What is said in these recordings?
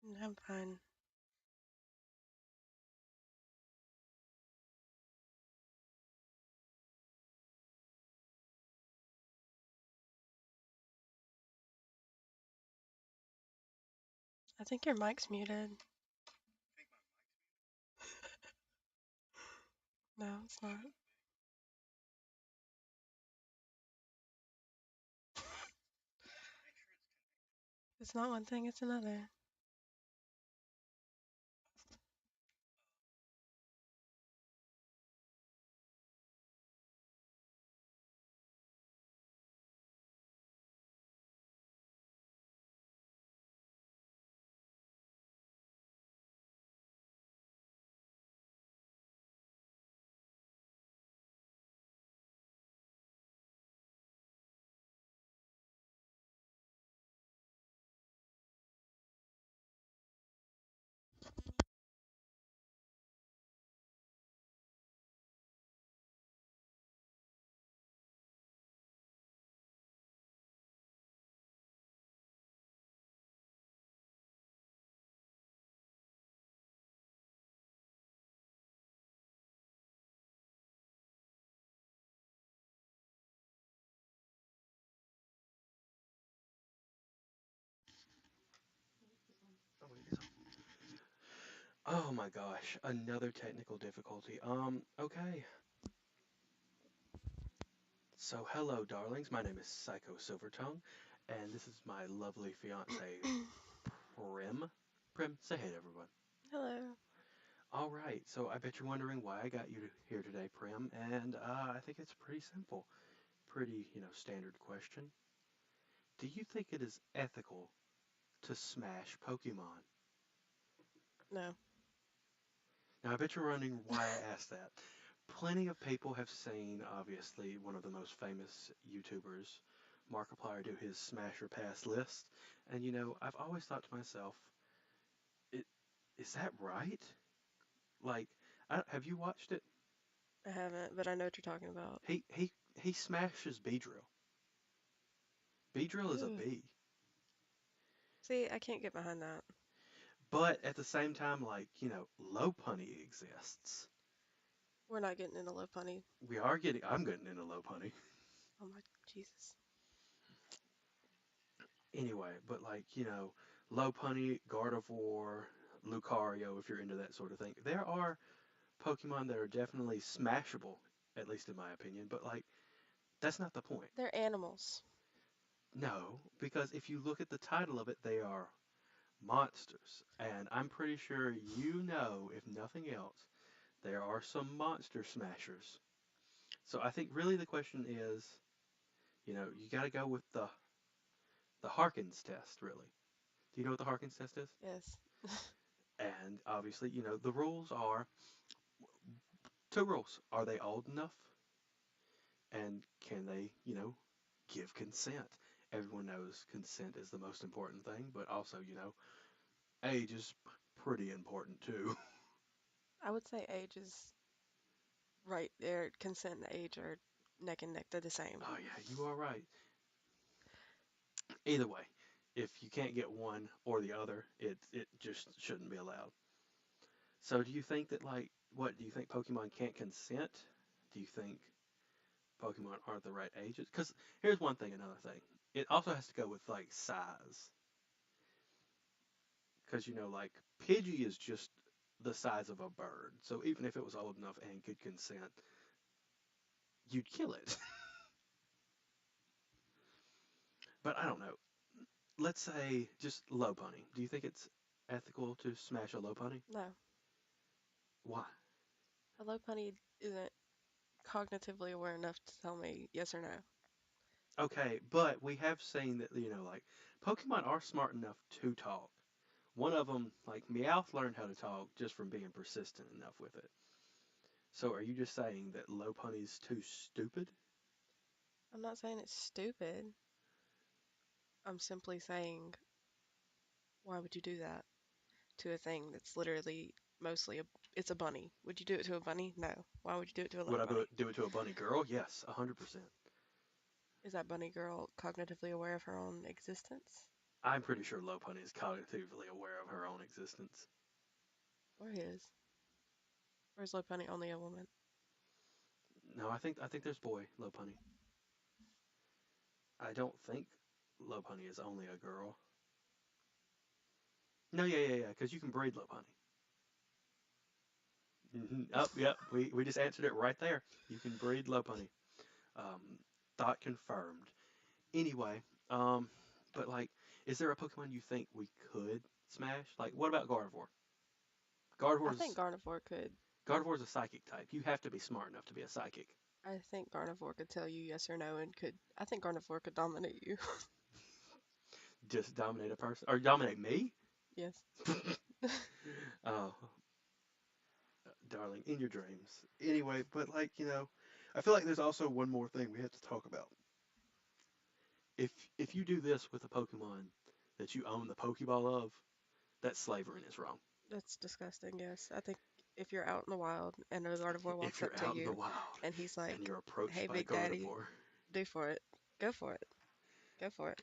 I'm fine. I think your mic's muted. No, it's not. It's not one thing, it's another. Oh my gosh, another technical difficulty. Okay. So, hello, darlings. My name is Psycho Silvertongue, and this is my lovely fiance, Prim. Prim, say hey to everyone. Hello. All right, so I bet you're wondering why I got you here today, Prim, and I think it's pretty simple. Pretty, standard question. Do you think it is ethical to smash Pokemon? No. Now, I bet you're wondering why I asked that. Plenty of people have seen, obviously, one of the most famous YouTubers, Markiplier, do his Smash or Pass list. And, I've always thought to myself, it, is that right? Like, have you watched it? I haven't, but I know what you're talking about. He smashes Beedrill. Beedrill is a Ooh. bee. See, I can't get behind that. But at the same time, like, Lopunny exists. We're not getting into Love Punny. I'm getting into Lopunny. Oh my Jesus. Anyway, but like, Lopunny, Gardevoir, Lucario, if you're into that sort of thing, there are Pokemon that are definitely smashable, at least in my opinion, but like, that's not the point. They're animals. No, because if you look at the title of it, they are monsters. And I'm pretty sure you know, if nothing else, there are some monster smashers. So I think really the question is, you got to go with the Harkins test, really. Do you know what the Harkins test is? Yes. And obviously, the rules are two rules. Are they old enough? And can they, give consent? Everyone knows consent is the most important thing, but also, age is pretty important too. I would say age is right there. Consent and age are neck and neck. They're the same. Oh, yeah, you are right. Either way, if you can't get one or the other, it just shouldn't be allowed. So do you think that like what do you think Pokemon can't consent? Do you think Pokemon aren't the right ages? Because here's one thing, another thing. It also has to go with like size. Because like Pidgey is just the size of a bird. So even if it was old enough and could consent, you'd kill it. But I don't know. Let's say just Lopunny. Do you think it's ethical to smash a Lopunny? No. Why? A Love Punny isn't cognitively aware enough to tell me yes or no. Okay, but we have seen that like Pokemon are smart enough to talk. One of them, like Meowth, learned how to talk just from being persistent enough with it. So are you just saying that Lopunny's too stupid? I'm not saying it's stupid. I'm simply saying, why would you do that to a thing that's literally mostly it's a bunny? Would you do it to a bunny? No. Why would you do it to a Would love I bunny? do it to a bunny girl? Yes, 100%. Is that bunny girl cognitively aware of her own existence? I'm pretty sure Lopunny is cognitively aware of her own existence. Or his. Or is Lopunny only a woman? No, I think there's boy Lopunny. I don't think Lopunny is only a girl. No, yeah, because you can breed Lopunny. Oh, yep, we just answered it right there. You can breed Lopunny. Um, thought confirmed. Anyway, um, but like, is there a Pokemon you think we could smash? Like, what about Gardevoir? I think Gardevoir's Gardevoir could. Gardevoir's a psychic type. You have to be smart enough to be a psychic. I think Gardevoir could tell you yes or no and could. I think Gardevoir could dominate you. Just dominate a person or dominate me? Yes. Oh, darling, in your dreams. Anyway, but like, I feel like there's also one more thing we have to talk about. If if you do this with a Pokemon that you own the Pokeball of, that's slavery and it's wrong. That's disgusting, yes. I think if you're out in the wild and a Gardevoir If walks you're up to out in the you wild and he's and like, you're approached hey, by Big Daddy, Gardevoir, do for it. Go for it. Go for it.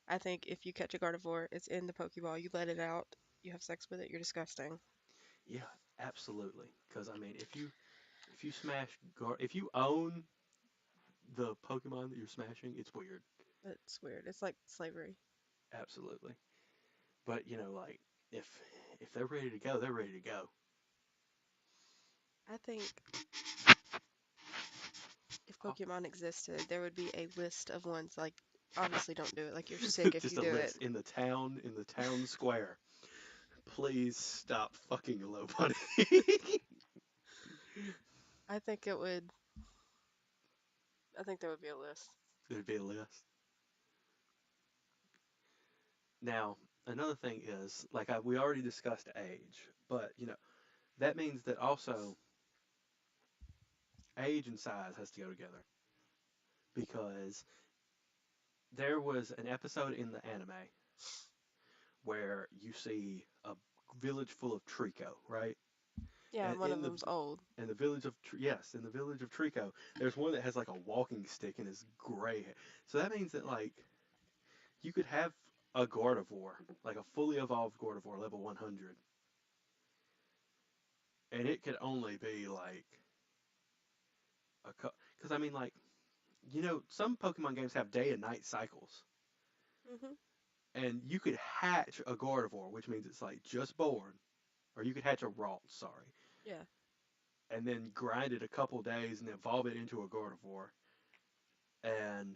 I think if you catch a Gardevoir, it's in the Pokeball, you let it out, you have sex with it, you're disgusting. yeah, absolutely. Because I mean, if you smash if you own the Pokemon that you're smashing, it's weird. That's weird. It's like slavery. Absolutely. But like if if they're ready to go, they're ready to go. I think if Oh, Pokemon existed, there would be a list of ones like, obviously don't do it. Like, you're sick if just you a do it. list in the town square. Please stop fucking low bunny. I think it would, I think there would be a list. There'd be a list. Now, another thing is like we already discussed age, but that means that also age and size has to go together because there was an episode in the anime where you see a village full of Trico, right? Yeah, And and one of them's old. in the village of yes, in the village of Trico, there's one that has like a walking stick and is gray. So that means that like you could have a Gardevoir, like a fully evolved Gardevoir, level 100, and it could only be like because I mean like some Pokemon games have day and night cycles, Hmm. and you could hatch a Gardevoir, which means it's like just born, or you could hatch a Ralt, sorry, Yeah. and then grind it a couple days and evolve it into a Gardevoir, and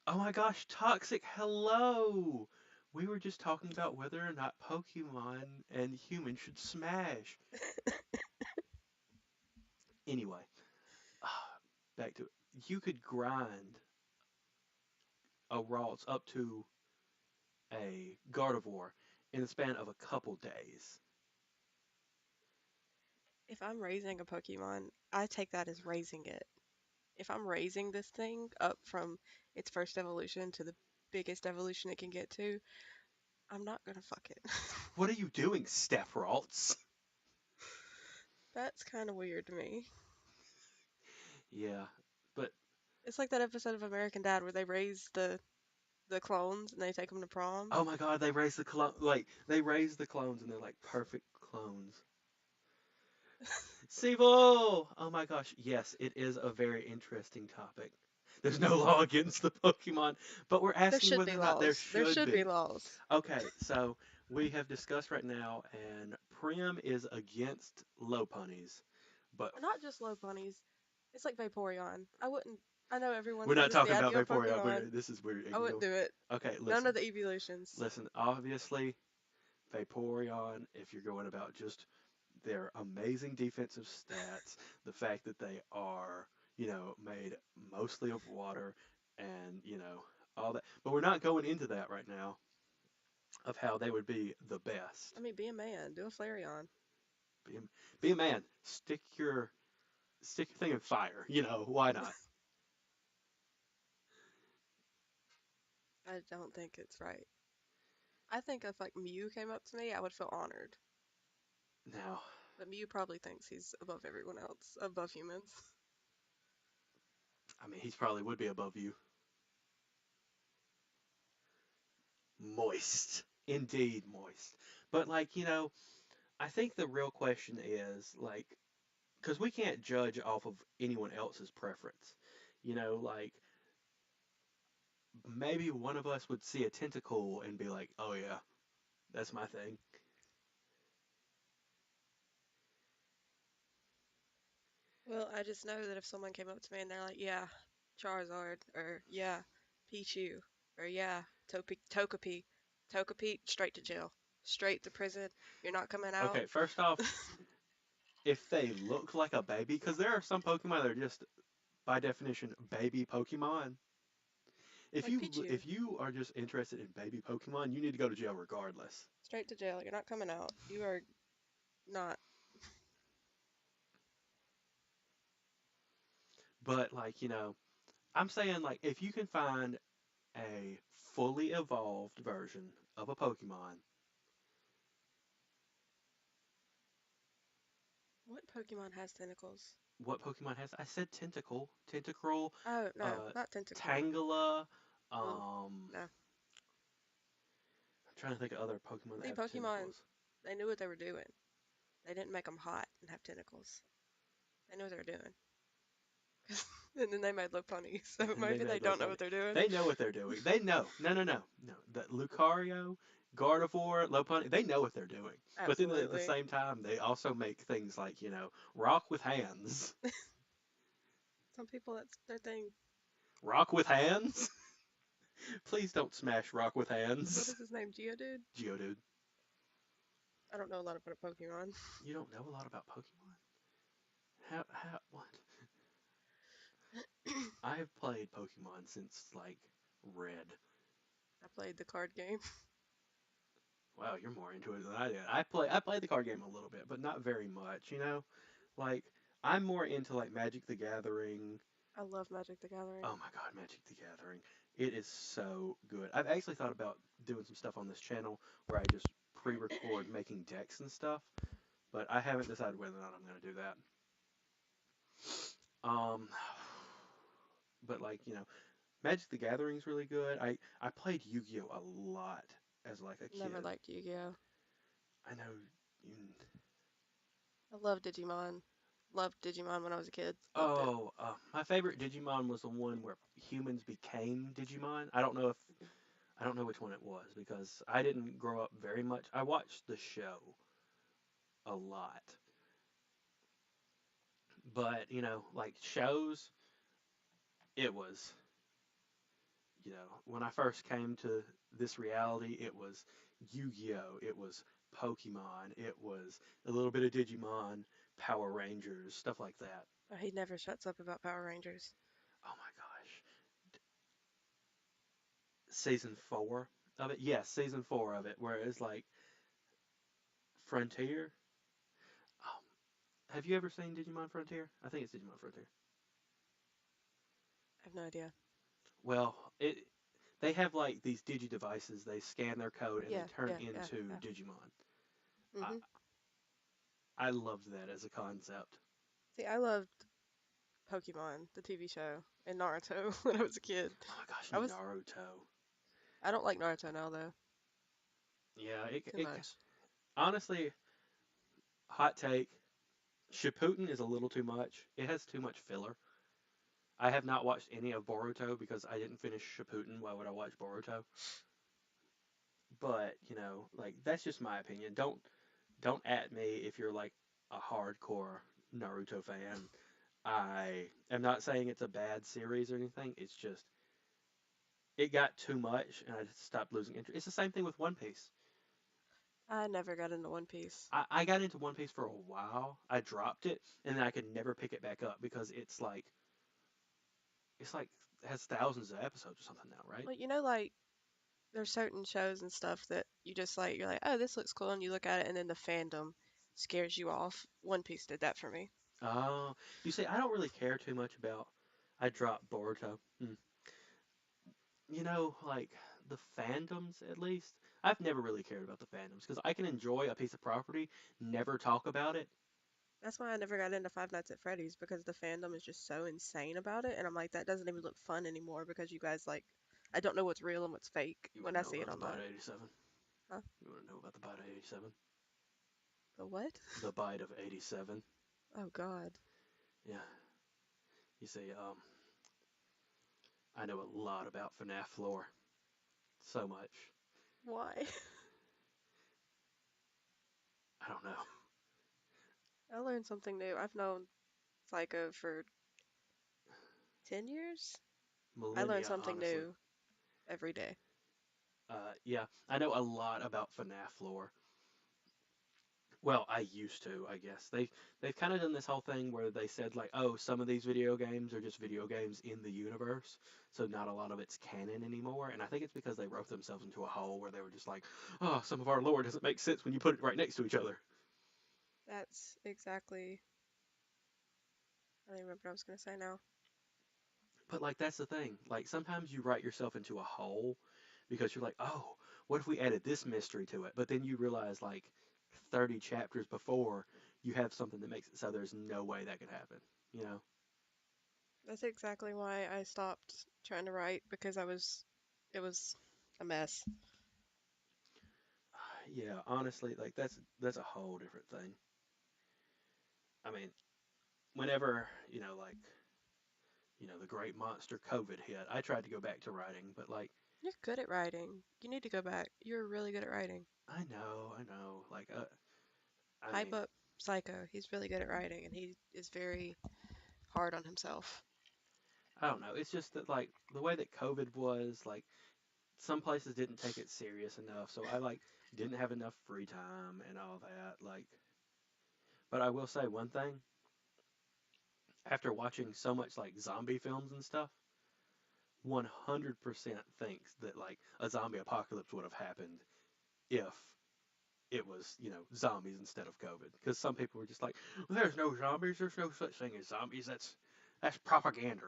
oh my gosh, Toxic, hello! We were just talking about whether or not Pokemon and humans should smash. Anyway, back to it. You could grind a Ralts up to a Gardevoir in the span of a couple days. If I'm raising a Pokemon, I take that as raising it. If I'm raising this thing up from its first evolution to the biggest evolution it can get to, I'm not gonna fuck it. What are you doing, Steph Ralts? That's kind of weird to me. Yeah, but It's like that episode of American Dad where they raise the clones and they take them to prom. oh my god, they raise the clones and they're like perfect clones. Sivo! Oh my gosh, yes, it is a very interesting topic. There's no law against the Pokemon, but we're There asking should whether be or not there laws. There should should be be. laws. Okay, so we have discussed right now, and Prim is against low ponies, but Or not just low bunnies. It's like Vaporeon. I wouldn't. I know everyone we're says not it's the talking about ideal Vaporeon. Pokemon. This is weird. I wouldn't Ignore. do it. Okay, None listen, of the evolutions. listen. Obviously, Vaporeon, if you're going about just their amazing defensive stats, the fact that they are, made mostly of water and, all that. But we're not going into that right now of how they would be the I best. mean, be a man. Do a Flareon. Be a, be a man. Stick your thing in fire. Why not? I don't think it's right. I think if like Mew came up to me, I would feel honored. Now, But Mew probably thinks he's above everyone else, above humans. I mean, he probably would be above you. Moist. Indeed, moist. But, like, I think the real question is, like, because we can't judge off of anyone else's preference. Like, maybe one of us would see a tentacle and be like, oh, yeah, that's my thing. Well, I just know that if someone came up to me and they're like, "Yeah, Charizard," or "Yeah, Pichu," or "Yeah, Togepi," Togepi, straight to jail, straight to prison. You're not coming out. Okay, first off, if they look like a baby, because there are some Pokemon that are just, by definition, baby Pokemon. If Like you Pichu, if you are just interested in baby Pokemon, you need to go to jail regardless. straight to jail. You're not coming out. You are not. But, like, I'm saying, like, if you can find a fully evolved version of a Pokemon, What Pokemon has tentacles? what Pokemon has? I said Tentacruel, Oh no, uh, not tentacle. Tangela. Mm, I'm no. trying to think of other Pokemon that See, have Pokemon, tentacles. they knew what they were doing. They didn't make them hot and have tentacles. They knew what they were doing. And then they made Lopunny, so And they maybe they made don't know Lopunny. what they're doing. They know what they're doing. They know. No, no, no, no. The Lucario, Gardevoir, Lopunny, they know what they're doing. But then at the Absolutely. same time, they also make things like, rock with hands. Some people, that's their thing. Rock with hands? Please don't smash rock with What hands. is his name? Geodude? Geodude. I don't know a lot about Pokemon. You don't know a lot about Pokemon? What? I have played Pokemon since, like, Red. I played the card game. Wow, you're more into it than I did. I played the card game a little bit, but not very much. Like, I'm more into, like, Magic the Gathering. I love Magic the Gathering. Oh my god, Magic the Gathering. It is so good. I've actually thought about doing some stuff on this channel where I just pre-record making decks and stuff, but I haven't decided whether or not I'm going to do that. Um but, like, Magic the Gathering's really good. I played Yu-Gi-Oh a lot as, like, a Never kid. liked Yu-Gi-Oh. I know you. I love Digimon. Loved Digimon when I was a kid. Loved it. Oh, my favorite Digimon was the one where humans became Digimon. I don't know which one it was because I didn't grow up very much. I watched the show a lot, but, like, shows, it was, when I first came to this reality, it was Yu-Gi-Oh, it was Pokemon, it was a little bit of Digimon, Power Rangers, stuff like that. He never shuts up about Power Rangers. Oh my gosh. Season 4 of it? Yes, season 4 of it, where it's like Frontier. Um, have you ever seen Digimon Frontier? I think it's Digimon Frontier. I have no idea. Well, they have, like, these digi devices. They scan their code and they Yeah, turn yeah, yeah, into yeah. Digimon. I Mhm. I loved that as a concept. See, I loved Pokemon, the TV show, and Naruto when I was a kid. Oh my gosh, I was. Naruto. I don't like Naruto now though. Yeah, Too much. honestly, hot take. Shippuden is a little too much. It has too much filler. I have not watched any of Boruto because I didn't finish Shippuden. Why would I watch Boruto? But, like, that's just my opinion. Don't at me if you're, like, a hardcore Naruto fan. I am not saying it's a bad series or anything. It's just it got too much and I just stopped losing interest. It's the same thing with One Piece. I never got into One Piece. I got into One Piece for a while. I dropped it and then I could never pick it back up because it's like it has thousands of episodes or something now, right? Well, like there's certain shows and stuff that you just like. You're like, oh, this looks cool, and you look at it, and then the fandom scares you off. One Piece did that for me. Oh, you see, I don't really care too much about. I dropped Boruto. Like, the fandoms, at least. I've never really cared about the fandoms because I can enjoy a piece of property, never talk about it. That's why I never got into Five Nights at Freddy's because the fandom is just so insane about it, and I'm like, that doesn't even look fun anymore because you guys like. I don't know what's real and what's fake You want when to I know see it about the Bite online. 87? Huh? You want to know about the Bite 87? The what? The Bite of 87. Oh God. Yeah. You see, I know a lot about FNAF lore. So much. Why? I don't know. I learned something new. I've known Psycho for 10 years. I learn Millennia, something honestly. new every day. Yeah, I know a lot about FNAF lore. Well, I used to, I guess. They've kind of done this whole thing where they said like, oh, some of these video games are just video games in the universe, so not a lot of it's canon anymore. And I think it's because they wrote themselves into a hole where they were just like, oh, some of our lore doesn't make sense when you put it right next to each other. That's exactly. I don't even remember what I was gonna say now. But like that's the thing. Like sometimes you write yourself into a hole because you're like, oh, what if we added this mystery to it? But then you realize like 30 chapters before you have something that makes it so there's no way that could happen. You know? That's exactly why I stopped trying to write because it was a mess. Yeah, honestly, like that's a whole different thing. I mean, whenever, the great monster COVID hit, I tried to go back to writing, but like You're good at writing. You need to go back. You're really good at writing. I know, like I Hype mean, up Psycho. He's really good at writing and he is very hard on himself. I don't know. It's just that like the way that COVID was, like some places didn't take it serious enough, so I like didn't have enough free time and all that. Like, but I will say one thing: after watching so much like zombie films and stuff, 100% thinks that like a zombie apocalypse would have happened if it was, zombies instead of COVID. Because some people were just like, well, there's no zombies. There's no such thing as zombies. That's propaganda.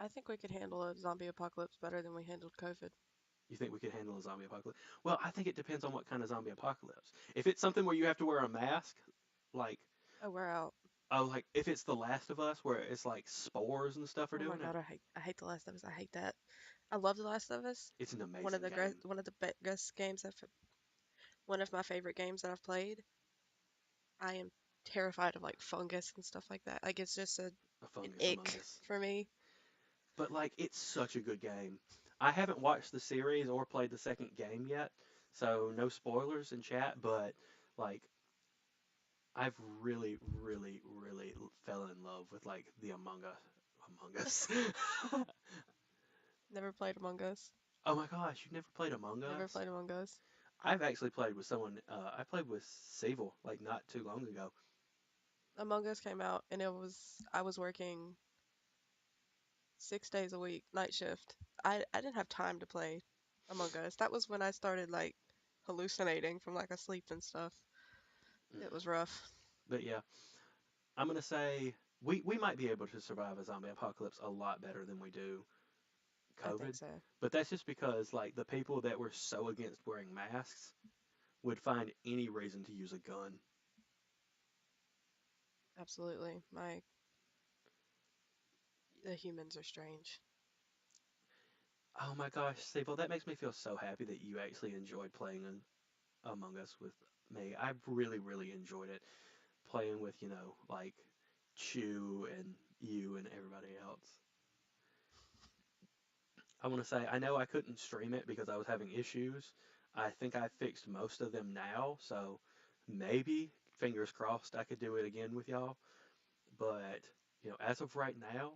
I think we could handle a zombie apocalypse better than we handled COVID. You think we could handle a zombie apocalypse? Well, I think it depends on what kind of zombie apocalypse. If it's something where you have to wear a mask, like, Oh, we're out. oh, like if it's The Last of Us, where it's like spores and stuff are Oh my doing it, God, I hate The Last of Us. I hate that. I love The Last of Us. it's an amazing game. One of the best games one of my favorite games that I've played. I am terrified of like fungus and stuff like that. Like it's just A an fungus among ick us. for me. But like, it's such a good game. I haven't watched the series or played the second game yet, so no spoilers in chat. But like, I've really, really, really fell in love with like the Among Us. Never played Among Us. Oh my gosh, you've never played Among Never Us? played Among Us. I've actually played with someone. I played with Seville like not too long ago. Among Us came out and I was working 6 days a week, night shift. I didn't have time to play Among Us. That was when I started like hallucinating from like asleep and stuff. Mm. It was rough. But yeah, I'm gonna say we might be able to survive a zombie apocalypse a lot better than we do I think COVID. so. But that's just because like the people that were so against wearing masks would find any reason to use a gun. Absolutely. The humans are strange. Oh my gosh, Seville, that makes me feel so happy that you actually enjoyed playing Among Us with me. I've really, really enjoyed it playing with, like Chew and you and everybody else. I want to say, I know I couldn't stream it because I was having issues. I think I fixed most of them now, so maybe, fingers crossed, I could do it again with y'all. But, as of right now,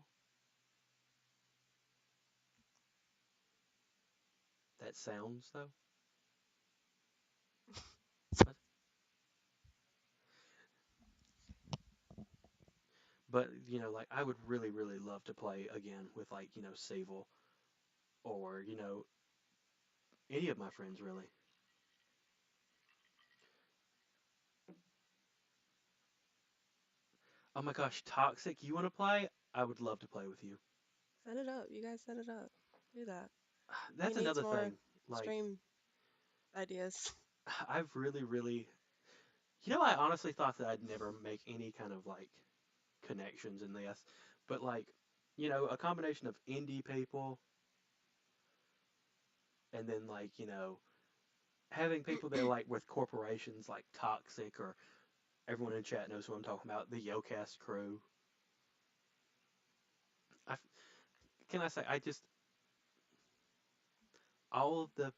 that sounds though. But, like I would really, really love to play again with like, Sable or, any of my friends really. Oh my gosh, Toxic, you want to play? I would love to play with you. Set it up. You guys set it up. Do that. He That's needs another more thing. Like, stream ideas. I've really, really, I honestly thought that I'd never make any kind of like connections in this, but like, a combination of indie people. and then like having people there like with corporations like Toxic or everyone in chat knows what I'm talking about, the YoCast crew. I, can I say I just all of the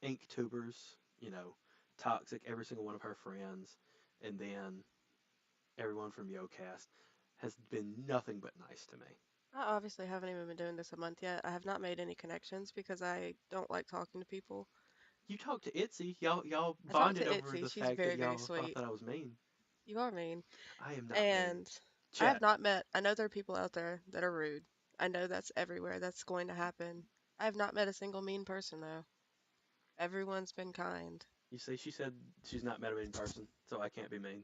Inktubers, Toxic, every single one of her friends, and then everyone from YoCast has been nothing but nice to me. I obviously haven't even been doing this a month yet. I have not made any connections because I don't like talking to people. You talked to Itzy, y'all I talked to bonded over Itzy. the She's fact that very, very y'all thought sweet. that I was mean. You are mean. I am not mean. And I have Chat, not met, I know there are people out there that are rude. I know that's everywhere. That's going to happen. I have not met a single mean person though. Everyone's been kind. you see, she said she's not met him in person, so I can't be mean.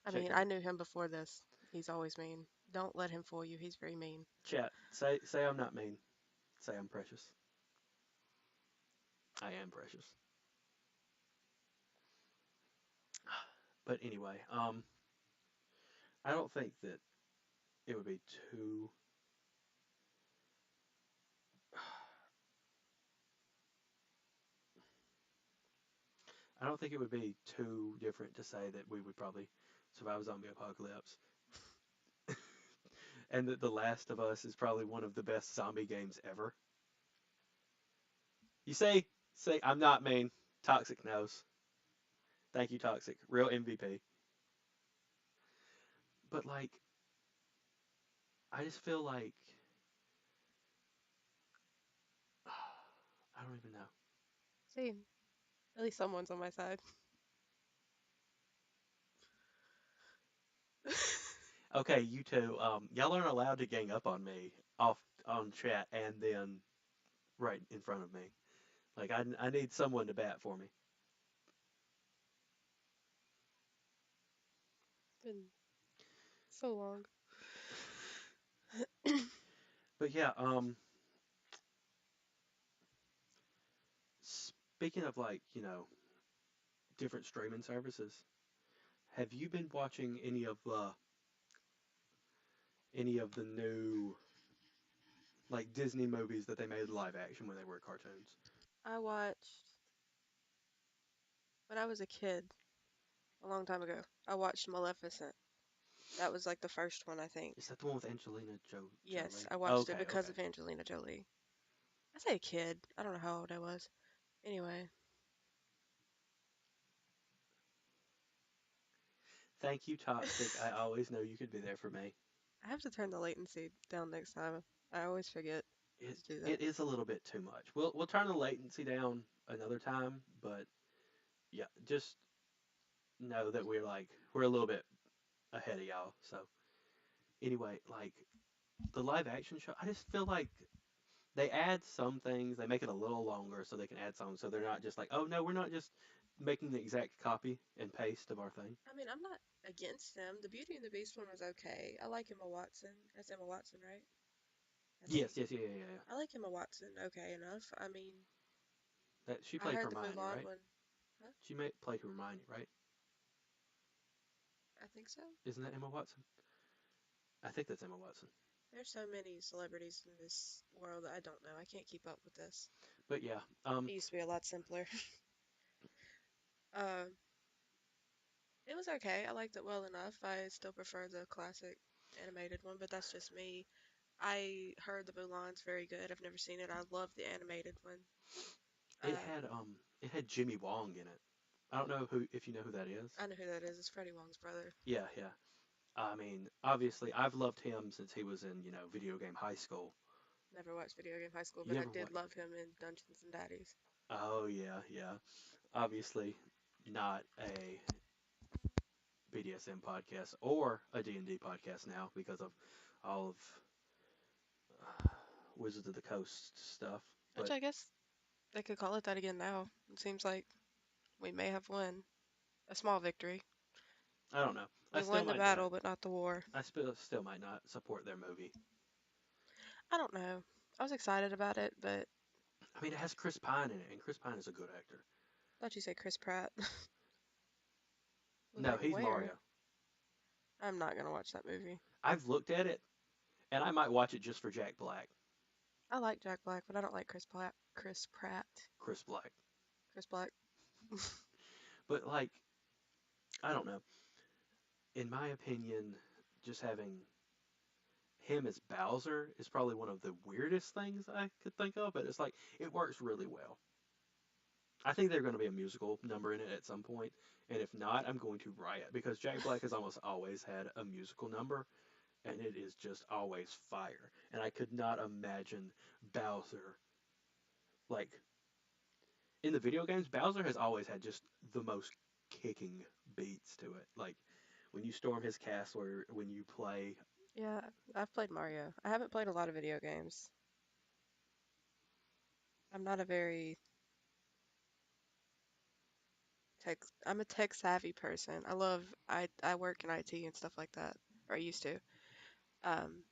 I mean, Chicken. I knew him before this. He's always mean. Don't let him fool you. He's very mean. Chat, say I'm not mean. Say I'm precious. I am precious. But anyway, I don't think that it would be too. I don't think it would be too different to say that we would probably survive a zombie apocalypse, and that The Last of Us is probably one of the best zombie games ever. You say I'm not mean. Toxic knows. Thank you, Toxic. Real MVP. But like, I just feel like I don't even know. See, at least someone's on my side. Okay, you two, y'all aren't allowed to gang up on me off on chat and then right in front of me. Like I need someone to bat for me. It's been so long. But yeah, speaking of like different streaming services, have you been watching any of the new like Disney movies that they made live action when they were cartoons? I watched, when I was a kid, a long time ago, I watched Maleficent. That was like the first one, I think. Is that the one with Angelina Yes, Jolie? I watched it Okay, because okay. of Angelina Jolie. I say a kid. I don't know how old I was. Anyway, Thank you, Toxic. I I always know you could be there for me. have to turn the latency down next time. I always forget It to do that. it is a little bit too much. We'll turn the latency down another time, but yeah, just know that we're a little bit ahead of y'all. So anyway, like the live action show, I just feel like they add some things, they make it a little longer so they can add some, so they're not just like, oh no, we're not just making the exact copy and paste of our thing. I mean, I'm not against them. The Beauty and the Beast one was okay. I like Emma Watson. That's Emma Watson, right? I think. Yes, yes, yeah, yeah, yeah. Yeah. I like Emma Watson okay enough. I mean, That she I played heard the Hermione, Mulan right? one. Huh? She may played Hermione, right? I think so. Isn't that Emma Watson? I think that's Emma Watson. There's so many celebrities in this world that I don't know. I can't keep up with this. But yeah, It used to be a lot simpler. uh, it was okay. I liked it well enough. I still prefer the classic animated one, but that's just me. I heard the Mulan's very good. I've never seen it. I love the animated one. it Uh, had it had Jimmy Wong in it. I don't know who if you know who that is. I know who that is. It's Freddie Wong's brother. Yeah, yeah. I mean, obviously, I've loved him since he was in Video Game High School. Never watched Video Game High School, You but I never did what? love him in Dungeons and Daddies. Oh yeah, yeah. Obviously, not a BDSM podcast or a D&D podcast now because of all of Wizards of the Coast stuff. Which But I guess they could call it that again now. It seems like we may have won a small victory. I don't know. I We still won the might not. battle, but not the war. I still might not support their movie. I don't know. I was excited about it, but I mean, it has Chris Pine in it, and Chris Pine is a good actor. I thought you said Chris Pratt. I was No, like, he's where? Mario. I'm not gonna watch that movie. I've looked at it, and I might watch it just for Jack Black. I like Jack Black, but I don't like Chris Pratt. Chris Pratt. Chris Black. Chris Black. But like, I don't know. In my opinion, just having him as Bowser is probably one of the weirdest things I could think of, but it's like it works really well. I think there's going to be a musical number in it at some point, and if not, I'm going to riot because Jack Black has almost always had a musical number, and it is just always fire. And I could not imagine Bowser like in the video games. Bowser has always had just the most kicking beats to it. Like when you storm his castle, or when you play. Yeah, I've played Mario. I haven't played a lot of video games. I'm not a very tech. I'm a tech savvy person. I work in IT and stuff like that, or I used to. Um,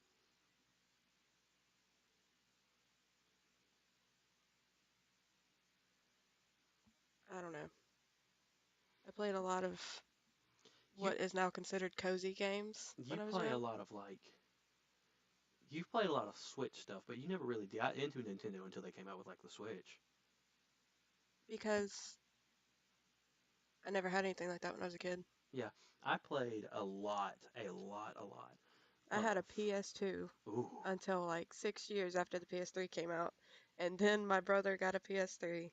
I don't know. I played a lot of You what is now considered cozy games you when I was play a young lot of like you've played a lot of Switch stuff, but you never really got into Nintendo until they came out with like the Switch. because I never had anything like that when I was a kid. Yeah, I played a lot I had a of. PS2 Ooh, until like 6 years after the PS3 came out, and then my brother got a PS3.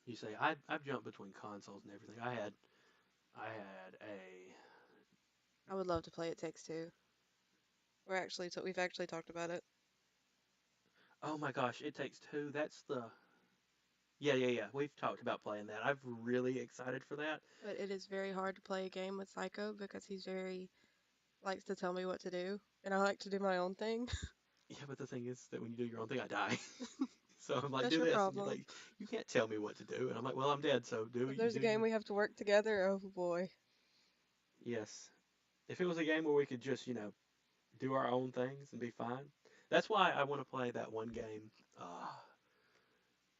you say I've jumped between consoles and everything. I had a. I would love to play It Takes Two. We've actually talked about it, Oh my gosh, It Takes Two. That's the. Yeah. We've talked about playing that. I'm really excited for that. but it is very hard to play a game with Psycho because he's very likes to tell me what to do, and I like to do my own thing. Yeah, but the thing is that when you do your own thing, I die. So I'm like, That's do your this, and you're problem. like, you can't tell me what to do, and I'm like, well, I'm dead, so If there's a do game you? we have to work together, oh boy. Yes. If it was a game where we could just, do our own things and be fine. That's why I want to play that one game, uh,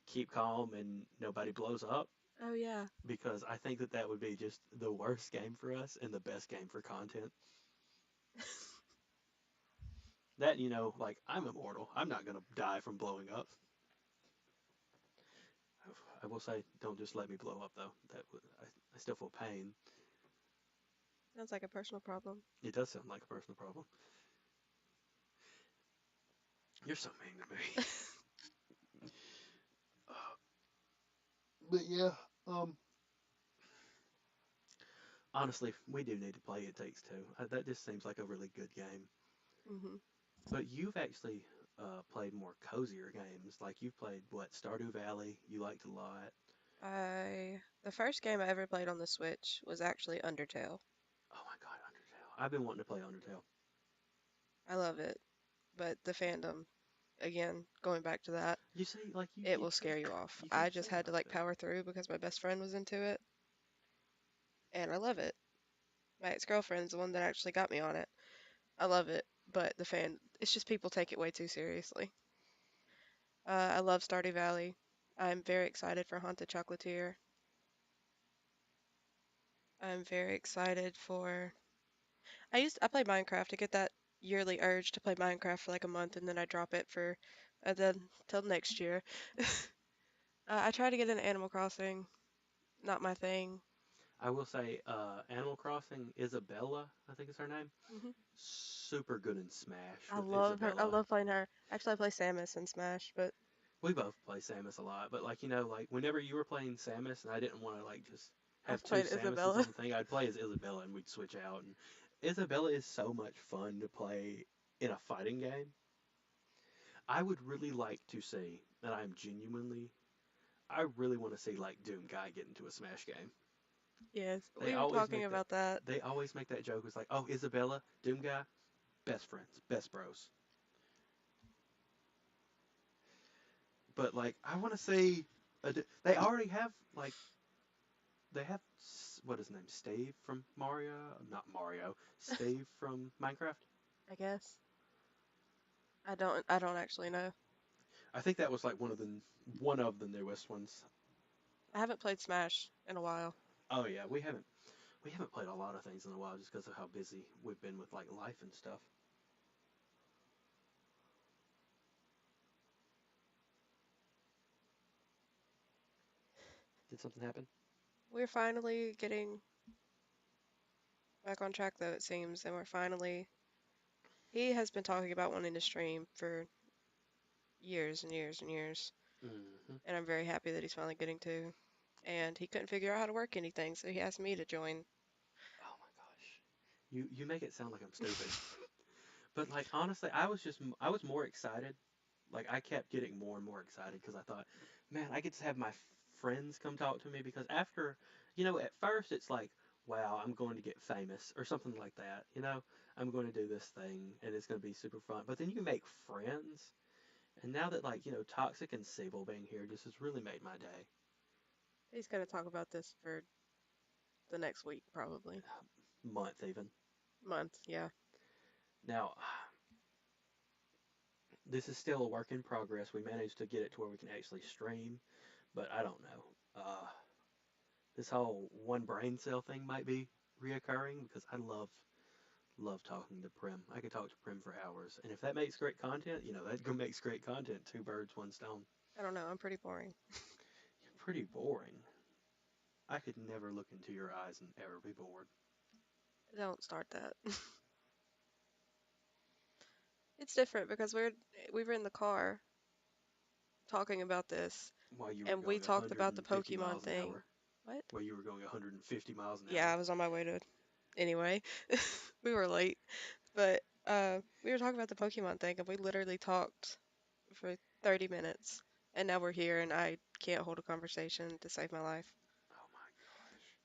Keep Calm and Nobody Blows Up, Oh yeah. because I think that that would be just the worst game for us and the best game for content. That, like, I'm immortal. I'm not going to die from blowing up. I will say, don't just let me blow up, though. I still feel pain. Sounds like a personal problem. It does sound like a personal problem. You're so mean to me. But yeah, um, honestly, we do need to play It Takes Two. That just seems like a really good game. hmm But you've actually played more cozier games. Like you've played what Stardew Valley. You liked a lot. The first game I ever played on the Switch was actually Undertale. Oh my God, Undertale. I've been wanting to play Undertale. I love it, but the fandom, again, going back to that, You see, like it will scare you off. you I keep just saying had to like like that. power through because my best friend was into it, and I love it. My ex-girlfriend's the one that actually got me on it. I love it, but it's just people take it way too seriously. I love Stardew Valley. I'm very excited for Haunted Chocolatier. I'm very excited for. I play Minecraft. I get that yearly urge to play Minecraft for like a month, and then I drop it for then till next year. I try to get into Animal Crossing. Not my thing. I will say, Animal Crossing Isabella, I think is her name. hmm Super good in Smash I with love her. I Isabella. love playing her. Actually, I play Samus in Smash, but We both play Samus a lot, but like like whenever you were playing Samus and I didn't want to like just have I've two played Samuses Isabella. in the thing, I'd play as Isabella and we'd switch out. And Isabella is so much fun to play in a fighting game. I would really like to see, and I really want to see like Doom Guy get into a Smash game. Yes, They we were always talking make that. about that. They always make that joke. It's like, oh, Isabella, Doom Guy, best friends, best bros. But like, I want to see. They already have like they have what is his name? Steve from Mario, not Mario. Steve from Minecraft. I guess. I don't actually know. I think that was like one of the newest ones. I haven't played Smash in a while. Oh yeah, we haven't played a lot of things in a while just because of how busy we've been with like life and stuff. Did something happen? We're finally getting back on track, though, it seems, and we're finally. He has been talking about wanting to stream for years and years and years, Hmm. and I'm very happy that he's finally getting to. And he couldn't figure out how to work anything, so he asked me to join. Oh my gosh. You make it sound like I'm stupid. But like honestly, I was more excited. Like I kept getting more and more excited because I thought, man, I get to have my friends come talk to me because after, at first it's like, wow, I'm going to get famous or something like that. I'm going to do this thing and it's going to be super fun. But then you make friends, and now that like Toxic and Sable being here just has really made my day. He's going to talk about this for the next week, probably. Month even. Month, yeah. Now, this is still a work in progress. We managed to get it to where we can actually stream, but I don't know. This whole one brain cell thing might be reoccurring because I love talking to Prim. I could talk to Prim for hours, and if that makes great content, that makes great content. Two birds, one stone. I don't know, I'm pretty boring. You're pretty boring. I could never look into your eyes and ever be bored. Don't start that. It's different because we were in the car talking about this, While you were and we going talked about the 150 Pokemon miles an thing. hour. What? While you were going 150 miles an Yeah, I hour. was on my way to. Anyway, we were late, but we were talking about the Pokemon thing, and we literally talked for 30 minutes, and now we're here, and I can't hold a conversation to save my life. Oh my gosh.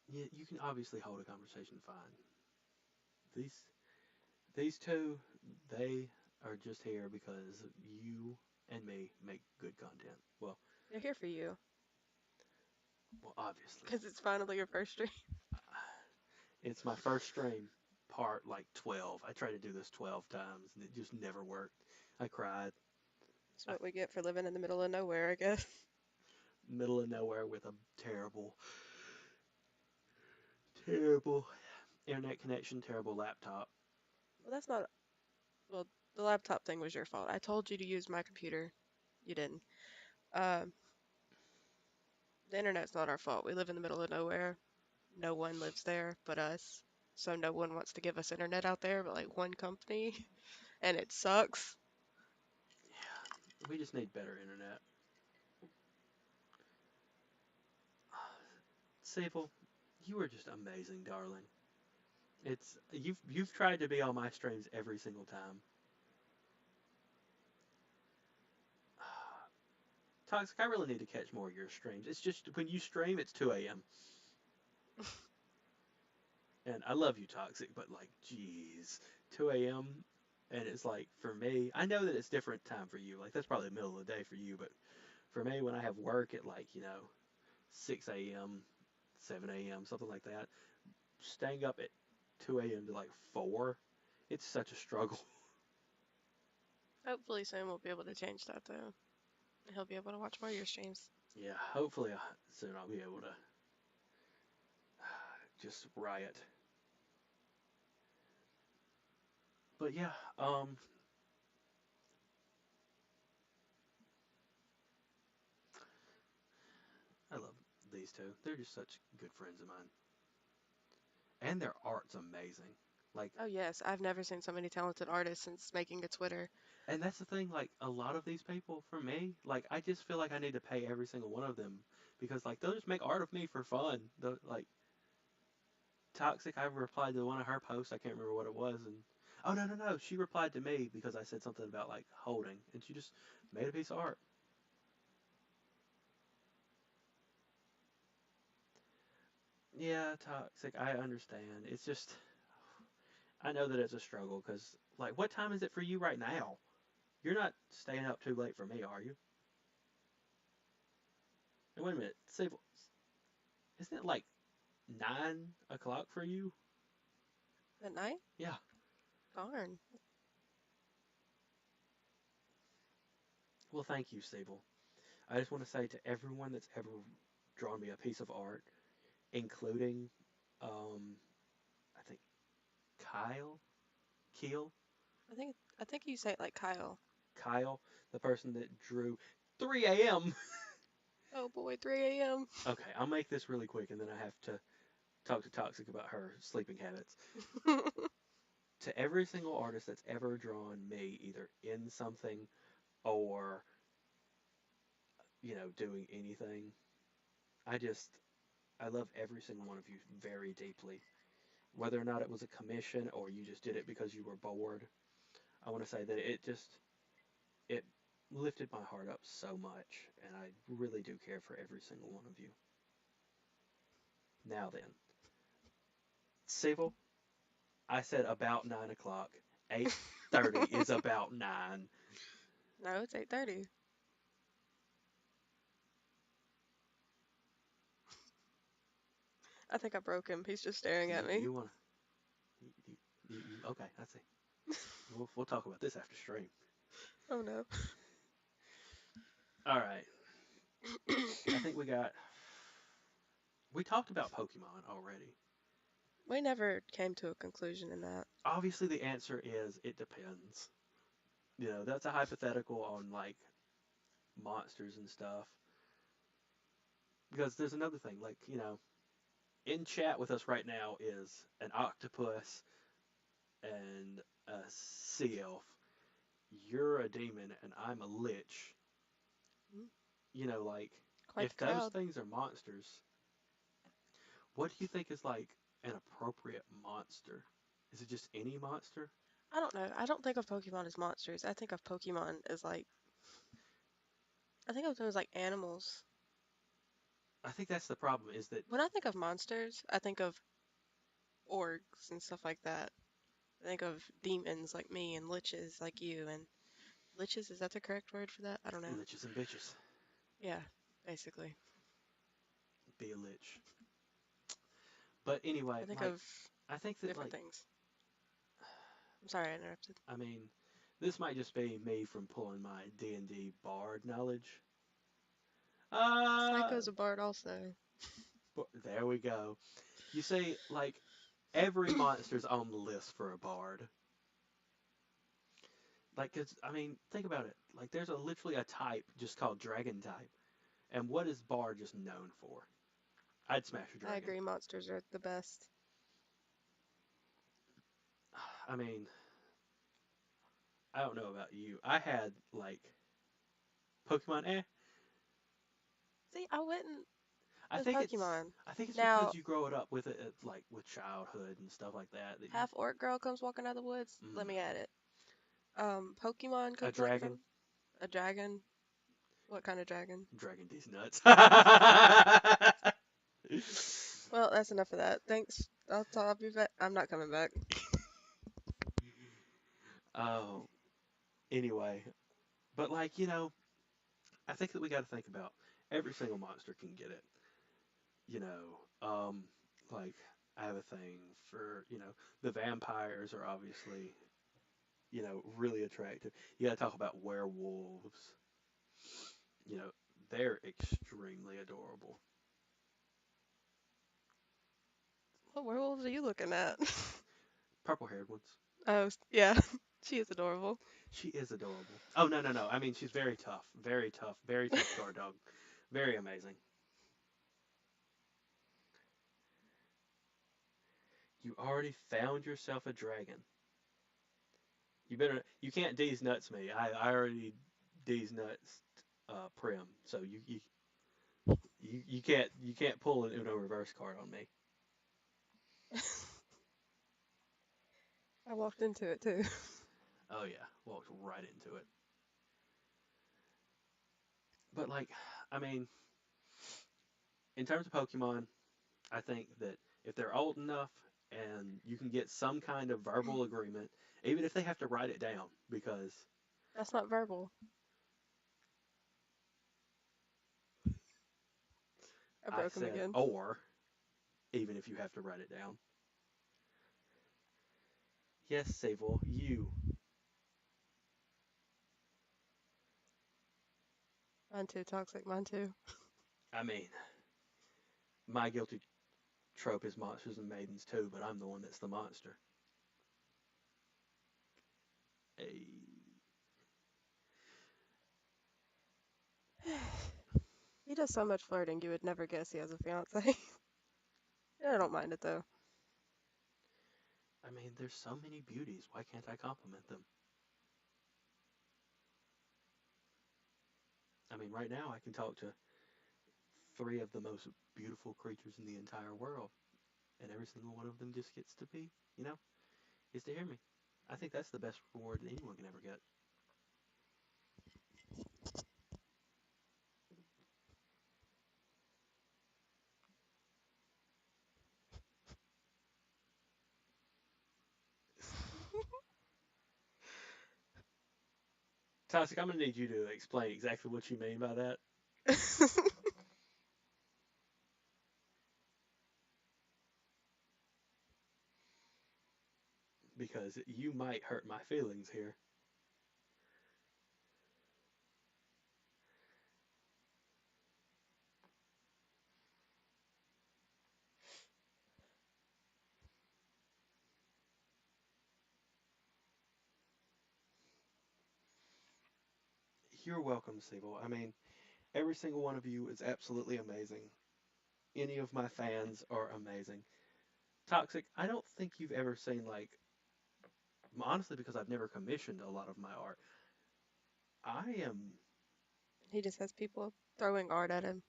Yeah, you can obviously hold a conversation fine. These these two, they are just here because you and me make good content. They're here for you Obviously, because it's finally your first stream. it's my first stream, part like 12. I tried to do this 12 times and it just never worked. I cried. That's I what we get for living in the middle of nowhere, I guess. middle of nowhere with a terrible internet connection, terrible laptop. Well, that's not. Well, the laptop thing was your fault. I told you to use my computer. You didn't. Um, the internet's not our fault. We live in the middle of nowhere. No one lives there but us. So no one wants to give us internet out there but like one company, and it sucks. Yeah, we just need better internet. Sable, you are just amazing, darling. You've tried to be on my streams every single time. Toxic, I really need to catch more of your streams. It's just when you stream, it's 2 a.m. And I love you, Toxic, but like, geez, 2 a.m. And it's like, for me, I know that it's different time for you. Like, that's probably the middle of the day for you. But for me, when I have work at like, 6 a.m., 7 a.m., something like that, staying up at 2 a.m. to like 4, it's such a struggle. Hopefully soon we'll be able to change that though. He'll be able to watch more of your streams. Yeah, hopefully soon I'll be able to just riot. But yeah, I love these two. They're just such good friends of mine. And their art's amazing. Like, Oh yes, I've never seen so many talented artists since making a Twitter. and that's the thing, like, a lot of these people, for me, like, I just feel like I need to pay every single one of them because, like, they'll just make art of me for fun. Like, Toxic, I replied to one of her posts. I can't remember what it was. And, oh, no, no, no. She replied to me because I said something about, like, holding. And she just made a piece of art. Yeah, Toxic, I understand. It's just, I know that it's a struggle because, like, what time is it for you right now? You're not staying up too late for me, are you? And wait a minute, Save, isn't it like 9 o'clock for you? At night? Yeah. Darn. Well, thank you, Sable. I just want to say to everyone that's ever drawn me a piece of art, including, um, I think Kyle, Keel. I think you say it like Kyle. Kyle, the person that drew 3 a.m. Oh boy, 3 a.m. Okay, I'll make this really quick and then I have to talk to Toxic about her sleeping habits. To every single artist that's ever drawn me, either in something or, doing anything, I just, I love every single one of you very deeply. Whether or not it was a commission or you just did it because you were bored, I want to say that it lifted my heart up so much, and I really do care for every single one of you. Now then, Sable, I said about 9 o'clock. 8:30 is about 9. No, it's 8:30. I think I broke him. He's just staring You, at me. you want to? Okay, I see. We'll talk about this after stream. Oh no. All right. I think we talked about Pokemon already. We never came to a conclusion in that. Obviously, the answer is it depends. That's a hypothetical on like monsters and stuff. Because there's another thing, like, in chat with us right now is an octopus and a sea elf. You're a demon and I'm a lich. Mm, Like, quite if the those crowd. things are monsters, what do you think is like an appropriate monster? Is it just any monster? I don't know. I don't think of Pokemon as monsters. I think of Pokemon as like I think of them as like animals. I think that's the problem is that When I think of monsters, I think of orcs and stuff like that. I think of demons like me and liches like you and liches, is that the correct word for that? I don't know. liches and bitches Yeah, basically. be a lich. But I anyway, think like, of I think that, different like, things. I'm sorry I interrupted. I mean, this might just be me from pulling my D&D bard knowledge. Uh, Psycho's a bard also. but there we go. You say, like, every monster's on the list for a bard. Like, 'cause, I mean, think about it. Like, there's literally a type just called dragon type. And what is bard just known for? I'd smash a I dragon. agree, monsters are the best. I mean, I don't know about you. I had, like, Pokemon, See, I wouldn't I with think it's Pokemon. I think it's because Now, you grow it up with it like with childhood and stuff like that. That you half orc girl comes walking out of the woods. Let mm, me at it. Pokemon a comes like dragon, from a dragon. What kind of dragon? dragon these nuts. Well, that's enough of that. Thanks. I'll be back. I'm not coming back. Oh, anyway, but like I think that we got to think about every single monster can get it. You know, like I have a thing for the vampires are obviously really attractive. You got to talk about werewolves. You know, they're extremely adorable. What werewolves are you looking at? Purple haired ones. Oh, yeah. She is adorable. She is adorable. Oh no no no! I mean she's very tough, very tough guard dog, very amazing. You already found yourself a dragon. You can't D's nuts me. I already D's nuts Prim. So you can't pull an Uno reverse card on me. I walked into it too. Oh yeah, walked right into it. But like, I mean, in terms of Pokemon, I think that if they're old enough and you can get some kind of verbal agreement, even if they have to write it down, because That's not verbal. I I broke him said again. or, even if you have to write it down. Yes, Sable, you. Mine too, toxic. Mine too. I mean, my guilty trope is monsters and maidens too, but I'm the one that's the monster. Hey. He does so much flirting, you would never guess he has a fiance. I don't mind it though. I mean, there's so many beauties. Why can't I compliment them? I mean, right now I can talk to three of the most beautiful creatures in the entire world, and every single one of them just gets to be, you know, gets to hear me. I think that's the best reward that anyone can ever get. Toxic, I'm gonna need you to explain exactly what you mean by that because you might hurt my feelings here. You're welcome, Siebel. I mean, every single one of you is absolutely amazing. Any of my fans are amazing. Toxic, I don't think you've ever seen like honestly because I've never commissioned a lot of my art. I am He just has people throwing art at him.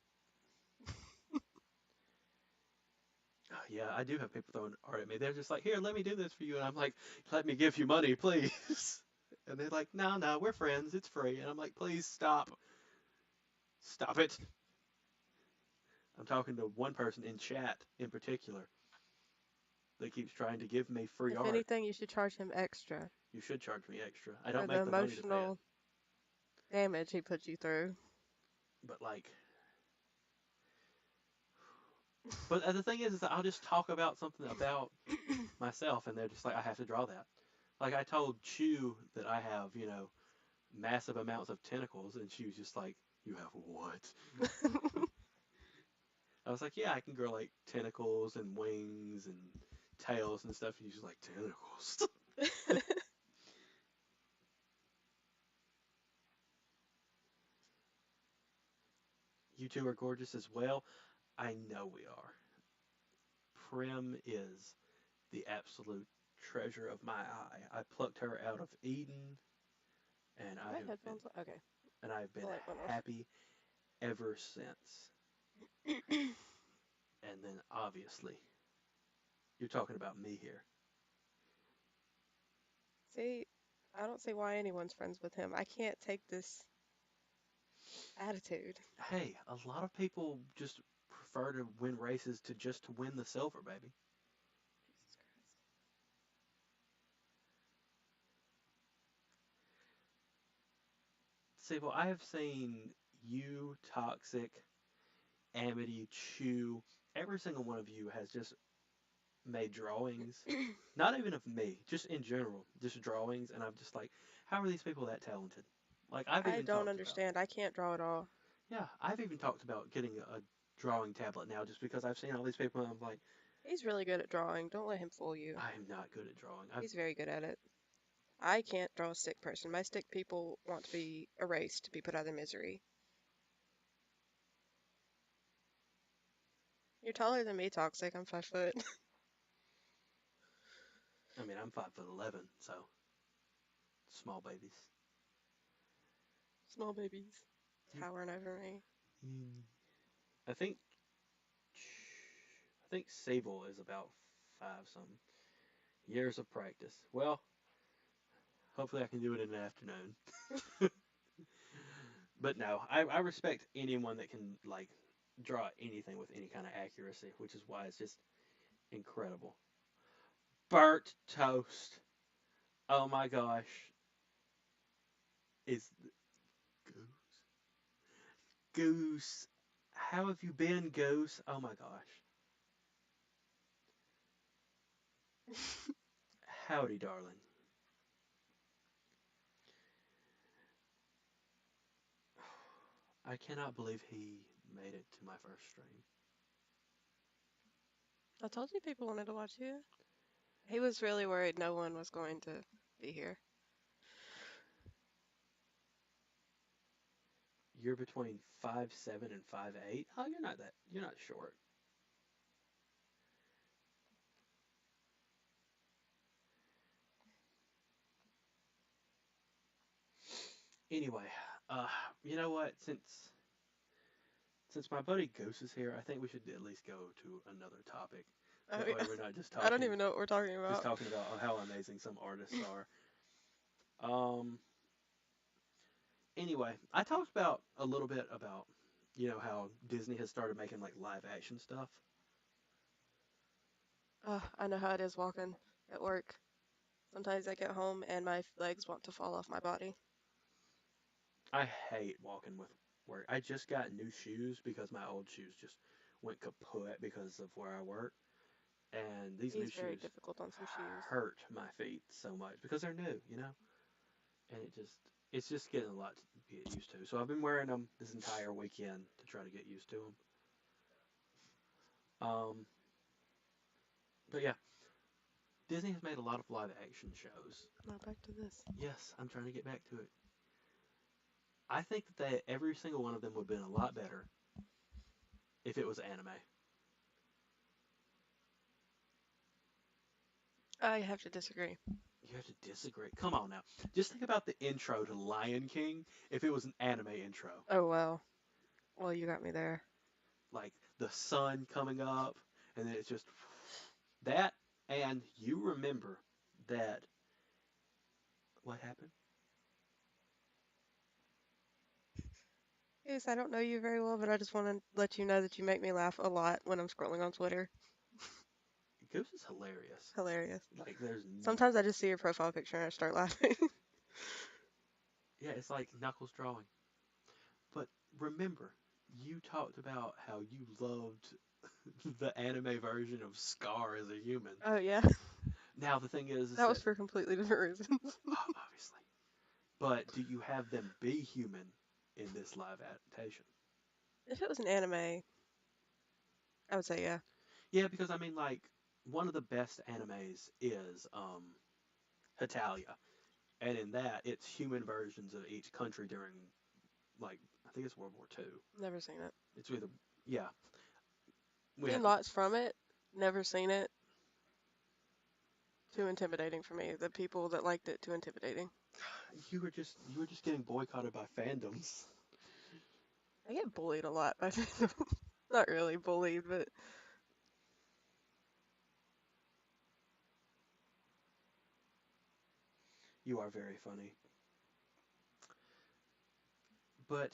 yeah, I do have people throwing art at me. They're just like, "Here, let me do this for you." And I'm like, "Let me give you money, please." And they're like, "No, no, we're friends. It's free." And I'm like, "Please stop. Stop it." I'm talking to one person in chat in particular that keeps trying to give me free If art. anything, you should charge him extra You should charge me extra. I for don't the make the money to pay it. emotional damage he put you through. But like but the thing is that I'll just talk about something about myself, and they're just like, I have to draw that. Like I told Chew that I have, massive amounts of tentacles, and she was just like, "You have what?" I was like, "Yeah, I can grow like tentacles and wings and tails and stuff." And she's like, "Tentacles." You two are gorgeous as well. I know we are. Prim is the absolute treasure of my eye. I plucked her out of Eden, and I My have been headphones. Okay, and I've the been light went off. happy ever since. And then obviously, you're talking about me here. See, I don't see why anyone's friends with him. I can't take this attitude. Hey, a lot of people just prefer to win races to just to win the silver, baby. Jesus Christ. See, well, I have seen you, Toxic, Amity, Chew. Every single one of you has just made drawings. Not even of me, just in general, just drawings. And I'm just like, how are these people that talented? Like, I've I even don't talked about, understand. I can't draw at all. yeah, I've even talked about getting a drawing tablet now just because I've seen all these people and I'm like, He's really good at drawing. Don't let him fool you. I am not good at drawing. He's very good at it. I can't draw a stick person. My stick people want to be erased, to be put out of their misery. You're taller than me, Toxic. I'm 5 foot. I mean, I'm 5'11", so small babies. Small babies You, towering over me. mm, I think Sable is about five some years of practice. Well, hopefully I can do it in an afternoon. But no, I respect anyone that can like draw anything with any kind of accuracy, which is why it's just incredible. Burnt toast. Oh my gosh, is Goose. Goose. How have you been, Goose? Oh my gosh. Howdy, darling. I cannot believe he made it to my first stream. I told you people wanted to watch you. He was really worried no one was going to be here. You're between 5'7" and 5'8". Oh, you're not short. Anyway, uh, you know what? Since my buddy Goose is here, I think we should at least go to another topic. Oh That way yeah. we're not I don't even know what we're talking just about. talking about how amazing some artists are. Um, anyway, I talked about a little bit about how Disney has started making like live action stuff. I know how it is walking at work. Sometimes I get home and my legs want to fall off my body. I hate walking with work. I just got new shoes because my old shoes just went kaput because of where I work, and these new He's very shoes difficult on some shoes. hurt my feet so much because they're new, and it's just getting a lot to get used to. So I've been wearing them this entire weekend to try to get used to them. But yeah, Disney has made a lot of live action shows. Now back to this. Yes, I'm trying to get back to it. I think that every single one of them would have been a lot better if it was anime. I have to disagree. You have to disagree. Come on now. Just think about the intro to Lion King if it was an anime intro. Oh well. Well, you got me there. Like the sun coming up, and then it's just that. And you remember that. What happened? Yes, I don't know you very well, but I just want to let you know that you make me laugh a lot when I'm scrolling on Twitter. Goose is hilarious. Hilarious. Like there's, Sometimes I just see your profile picture and I start laughing. yeah, it's like Knuckles drawing. But remember, you talked about how you loved the anime version of Scar as a human. Oh yeah, Now the thing is that was that for completely different reasons. obviously, but do you have them be human in this live adaptation? If it was an anime, I would say yeah. Yeah, because I mean, like one of the best animes is Hetalia, and in that it's human versions of each country during like I think it's World War II. Never seen it. It's either yeah we Seen have to. lots from it. Never seen it. Too intimidating for me. The people that liked it, too intimidating. You were just getting boycotted by fandoms. I get bullied a lot by people. Not really bullied, but You are very funny, but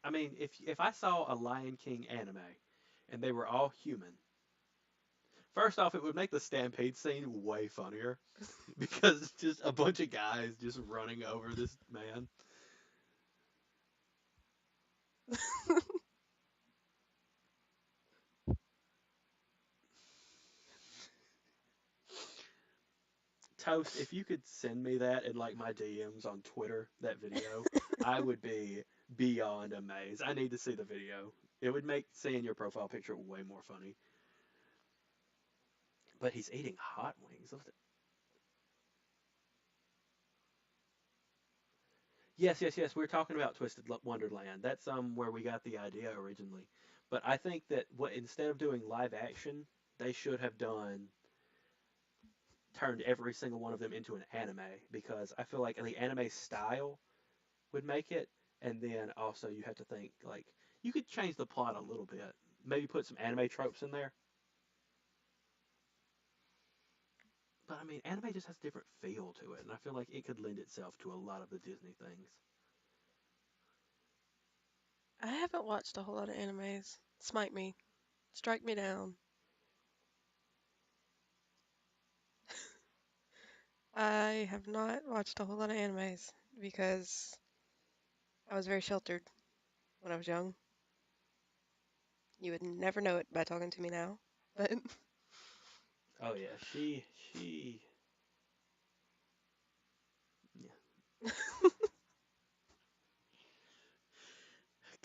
I mean, if I saw a Lion King anime and they were all human, first off, it would make the stampede scene way funnier because it's just a bunch of guys just running over this man. Toast, if you could send me that in like my DMs on Twitter, that video, I would be beyond amazed. I need to see the video. It would make seeing your profile picture way more funny. But he's eating hot wings. Yes, yes, yes. We're talking about Twisted Wonderland. That's where we got the idea originally. But I think that what instead of doing live action, they should have done turned every single one of them into an anime because I feel like the anime style would make it, and then also you have to think like you could change the plot a little bit, maybe put some anime tropes in there. But I mean, anime just has a different feel to it, and I feel like it could lend itself to a lot of the Disney things. I haven't watched a whole lot of animes. Smite me. Strike me down. I have not watched a whole lot of animes because I was very sheltered when I was young. You would never know it by talking to me now. But Oh yeah, she yeah,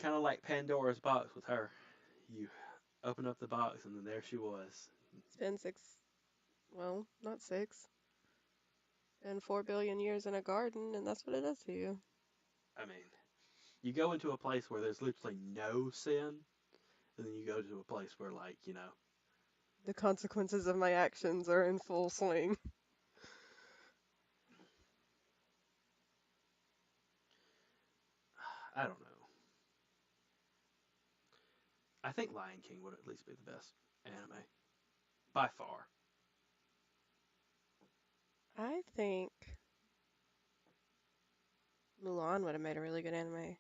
kind of like Pandora's box with her. You open up the box, and then there she was. it's been well, not six, been 4 billion years in a garden, and that's what it does to you. I mean, You go into a place where there's literally no sin, and then you go to a place where, like, The consequences of my actions are in full swing. I don't know. I think Lion King would at least be the best anime by far. I think Mulan would have made a really good anime.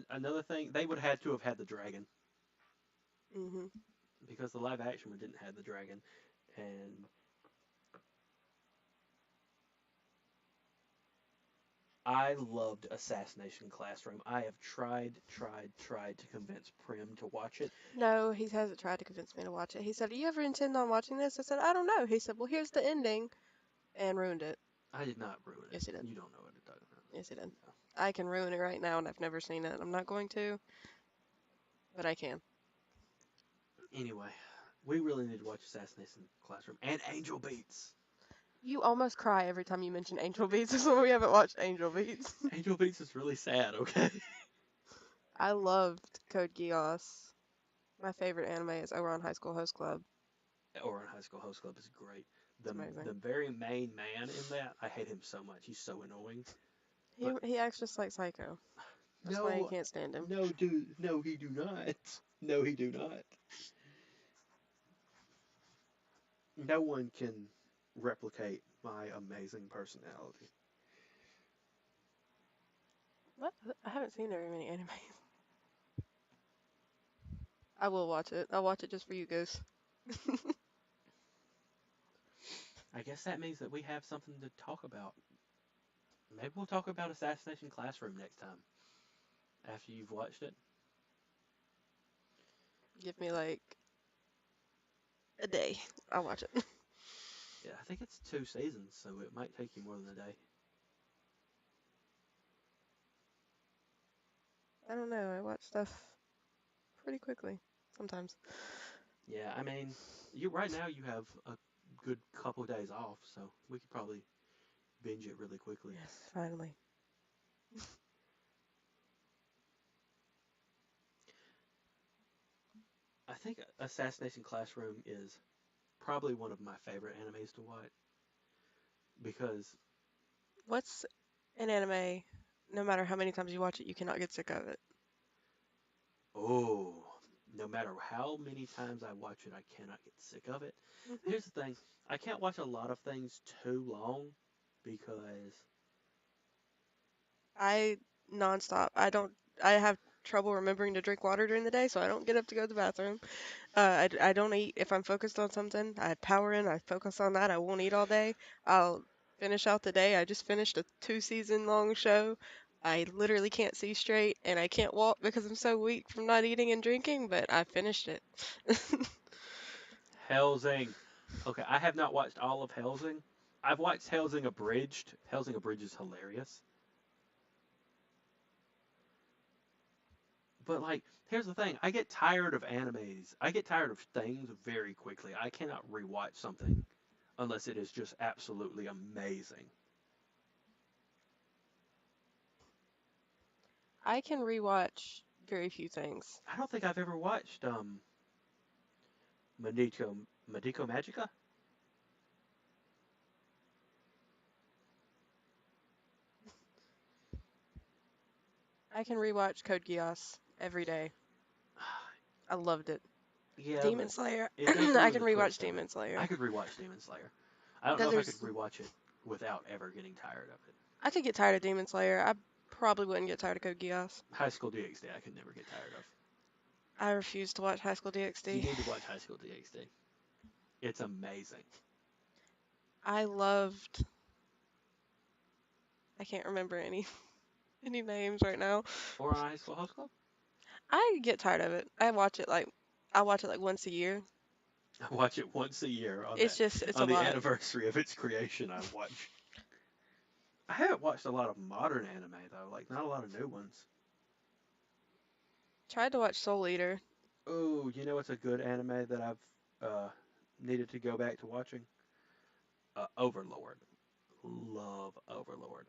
Another thing, they would have had to have had the dragon Hmm. because the live action one didn't have the dragon, and I loved Assassination Classroom. I have tried to convince Prim to watch it. No, he hasn't tried to convince me to watch it. He said, "Do you ever intend on watching this?" I said, "I don't know." He said, "Well, here's the ending," and ruined it. I did not ruin it. Yes, he did. You don't know what you're talking about. Yes, he did. No. I can ruin it right now, and I've never seen it. I'm not going to, but I can. Anyway, we really need to watch Assassination Classroom and Angel Beats. You almost cry every time you mention Angel Beats. That's why we haven't watched Angel Beats. Angel Beats is really sad, okay? I loved Code Geass. My favorite anime is Ouran High School Host Club. Or on High School Host Club is great. It's The amazing. very main man in that, I hate him so much. He's so annoying. He But he acts just like Psycho. That's why I no, can't stand him. no, dude, no, he do not. No, he do not. No one can replicate my amazing personality. What? I haven't seen very many animes. I will watch it. I'll watch it just for you guys. I guess that means that we have something to talk about. Maybe we'll talk about Assassination Classroom next time after you've watched it. Give me like a day. I'll watch it. Yeah, I think it's 2 seasons, so it might take you more than a day. I don't know. I watch stuff pretty quickly sometimes. Yeah, I mean, you right now you have a good couple of days off, so we could probably binge it really quickly. Yes, finally. I think Assassination Classroom is probably one of my favorite animes to watch because What's an anime? No matter how many times you watch it, you cannot get sick of it. oh, no matter how many times I watch it, I cannot get sick of it. Hmm. Here's the thing, I can't watch a lot of things too long because I nonstop. I don't. I have trouble remembering to drink water during the day, so I don't get up to go to the bathroom. I don't eat if I'm focused on something. I power in. I focus on that. I won't eat all day. I'll finish out the day. I just finished a 2 season long show. I literally can't see straight, and I can't walk because I'm so weak from not eating and drinking. But I finished it. Helsing. Okay, I have not watched all of Helsing. I've watched Helsing Abridged. Helsing Abridged is hilarious. But like, here's the thing: I get tired of animes. I get tired of things very quickly. I cannot rewatch something unless it is just absolutely amazing. I can rewatch very few things. I don't think I've ever watched Medico Magica. I can rewatch Code Geass every day. I loved it. Yeah, Demon but Slayer. it does I ruin can the rewatch twist of it. Demon Slayer. I could rewatch Demon Slayer. I don't know Because if I could there's, rewatch it without ever getting tired of it. I could get tired of Demon Slayer. I probably wouldn't get tired of Code Geass. High School DxD, I could never get tired of. I refuse to watch High School You DxD. need to watch High School DxD. It's amazing. I loved. I can't remember any any names right now. Or on High School Host Club. I get tired of it. I watch it like once a year. I watch it once a year on It's that just it's a on the lot. anniversary of its creation. I watch. I haven't watched a lot of modern anime though, like not a lot of new ones. Tried to watch Soul Eater. Oh, you know it's a good anime that I've needed to go back to watching? Overlord. Love Overlord.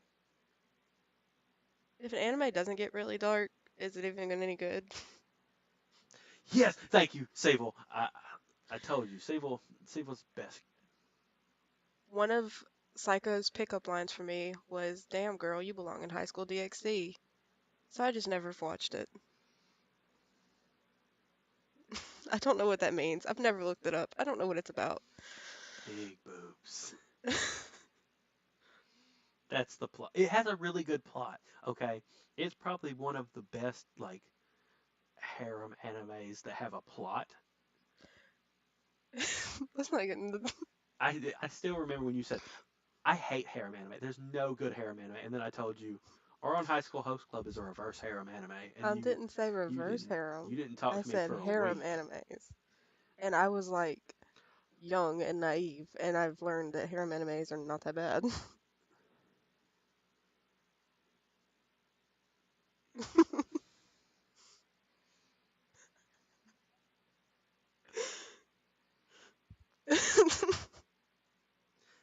If an anime doesn't get really dark, is it even any good? Yes, thank you, Sable. I told you, Sable's best. One of Psycho's pickup lines for me was, "Damn girl, you belong in High School DxD." So I just never watched it. I don't know what that means. I've never looked it up. I don't know what it's about. Big boobs. That's the plot. It has a really good plot. Okay, it's probably one of the best like harem animes that have a plot. Let's not get into. I still remember when you said I hate harem anime. There's no good harem anime, and then I told you our own High School Host Club is a reverse harem anime, and I didn't say you reverse didn't you harem. didn't talk I to me said for a harem week. animes. And I was like young and naive, and I've learned that harem animes are not that bad.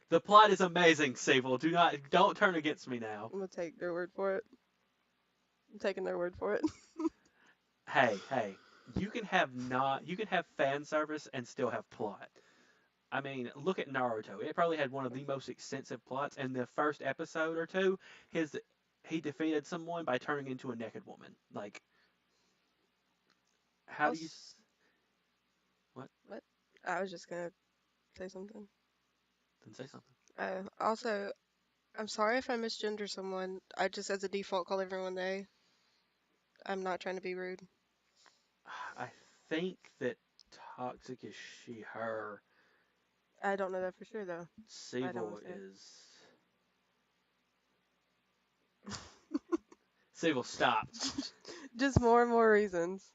The plot is amazing, Sable. Don't turn against me now. I'm gonna take their word for it. I'm taking their word for it. Hey, you can have fan service and still have plot. I mean, look at Naruto. It probably had one of the most extensive plots. In the first episode or two, his he defeated someone by turning into a naked woman. Like, how do you Also, what? what? I was just gonna say something. Then say something. Also, I'm sorry if I misgender someone. I just, as a default, call everyone they. I'm not trying to be rude. I think that toxic is she her. I don't know that for sure, though. I don't Sable want to say is Sable. Stop. it. Just more and more reasons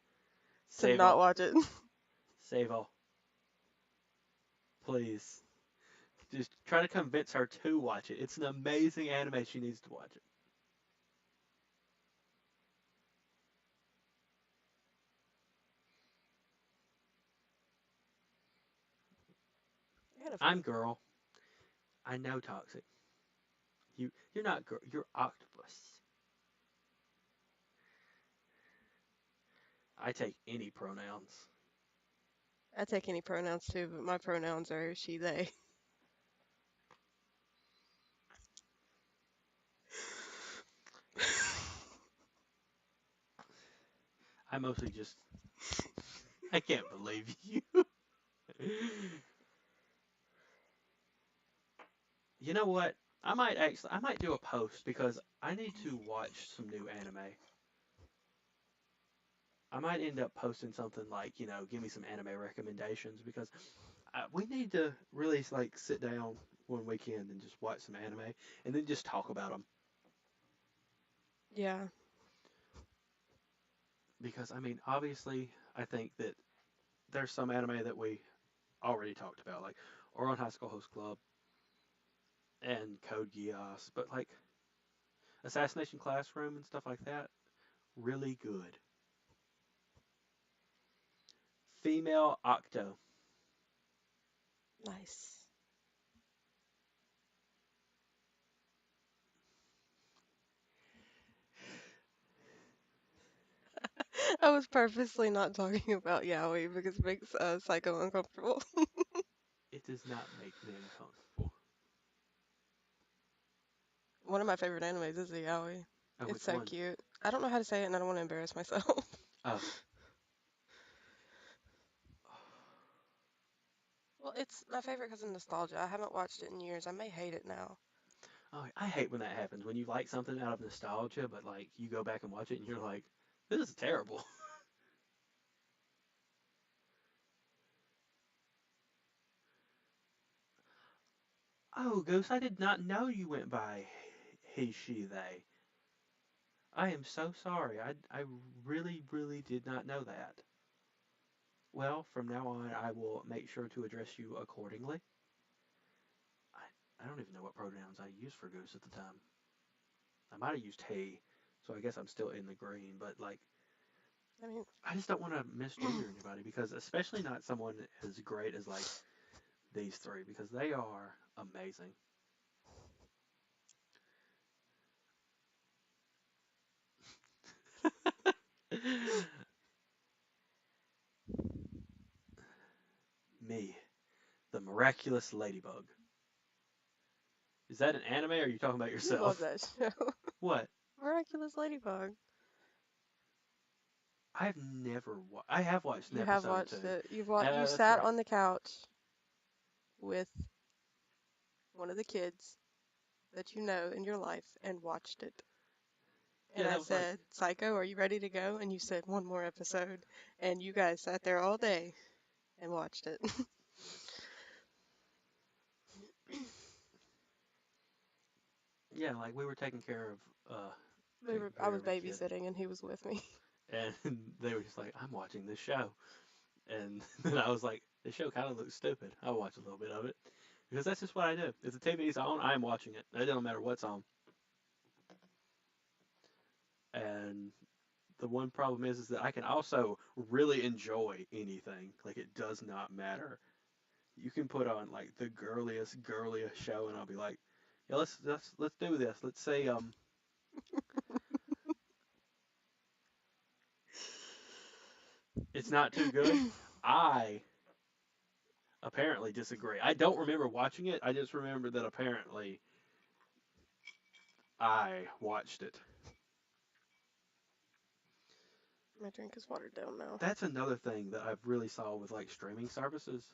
to not Sable. watch it. Sable. Please. Just try to convince her to watch it. It's an amazing anime. She needs to watch it. I'm Jennifer. girl. I know toxic. You're not girl. You're octopus. I take any pronouns. I take any pronouns too, but my pronouns are she, they. I mostly just. I can't believe you. You know what? I might do a post because I need to watch some new anime. I might end up posting something like, give me some anime recommendations because we need to really like sit down one weekend and just watch some anime and then just talk about them. Yeah. Because I mean, obviously, I think that there's some anime that we already talked about, like Oron High School Host Club and Code Geass, but like Assassination Classroom and stuff like that, really good. Female Octo. Nice. I was purposely not talking about yaoi because it makes Psycho uncomfortable. It does not make me uncomfortable. One of my favorite animes is the yaoi. Oh, It's which so one? cute. I don't know how to say it and I don't want to embarrass myself. Oh, Well, it's my favorite because of nostalgia. I haven't watched it in years. I may hate it now. oh, I hate when that happens. When you like something out of nostalgia, but like you go back and watch it and you're like, this is terrible. Oh, Goose, I did not know you went by he, she, they. I am so sorry. I really, really did not know that. Well, from now on, I will make sure to address you accordingly. I don't even know what pronouns I used for Goose at the time. I might have used he, so I guess I'm still in the green, but like, I mean, I just don't want to misgender anybody because, especially not someone as great as like these three, because they are amazing. Me, the miraculous ladybug. Is that an anime or are you talking about You love yourself? that show. What? Miraculous Ladybug. I've never I have watched an You have episode or watched two. it. You That's sat right. on the couch with one of the kids that you know in your life and watched it. And Yeah, I that was like said, Psycho, are you ready to go? And you said, one more episode. And you guys sat there all day and watched it. yeah, like we were taking I care was of a kid, babysitting and he was with me. and they were just like, "I'm watching this show," and then I was like, "The show kind of looks stupid. I'll watch a little bit of it." Because that's just what I do. If the TV's on, I'm watching it. It doesn't matter what's on. And the one problem is that I can also really enjoy anything. Like it does not matter. You can put on like the girliest show, and I'll be like, yeah, let's do this. Let's say it's not too good. I apparently disagree. I don't remember watching it. I just remember that apparently I watched it. My drink is watered down now. That's another thing that I've really saw with like streaming services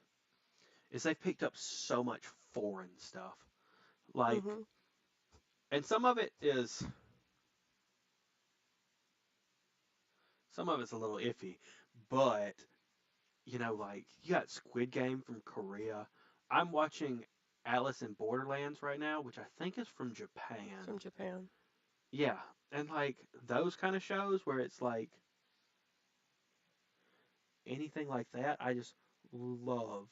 is they've picked up so much foreign stuff. Like, Hmm. and some of it's a little iffy, but like you got Squid Game from Korea. I'm watching Alice in Borderlands right now, which I think is from From Japan. Japan. Yeah, and like those kind of shows where it's like anything like that, I just love.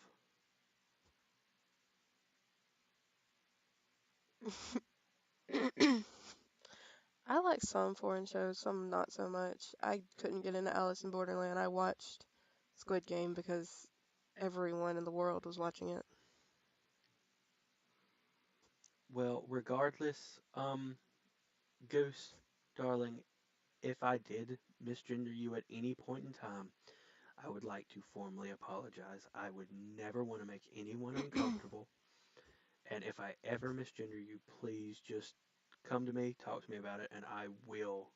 I like some foreign shows, some not so much. I couldn't get into Alice in Borderland. I watched Squid Game because everyone in the world was watching it. Well, regardless, Goose, darling, if I did misgender you at any point in time, I would like to formally apologize. I would never want to make anyone uncomfortable. And if I ever misgender you, please just come to me, talk to me about it, and I will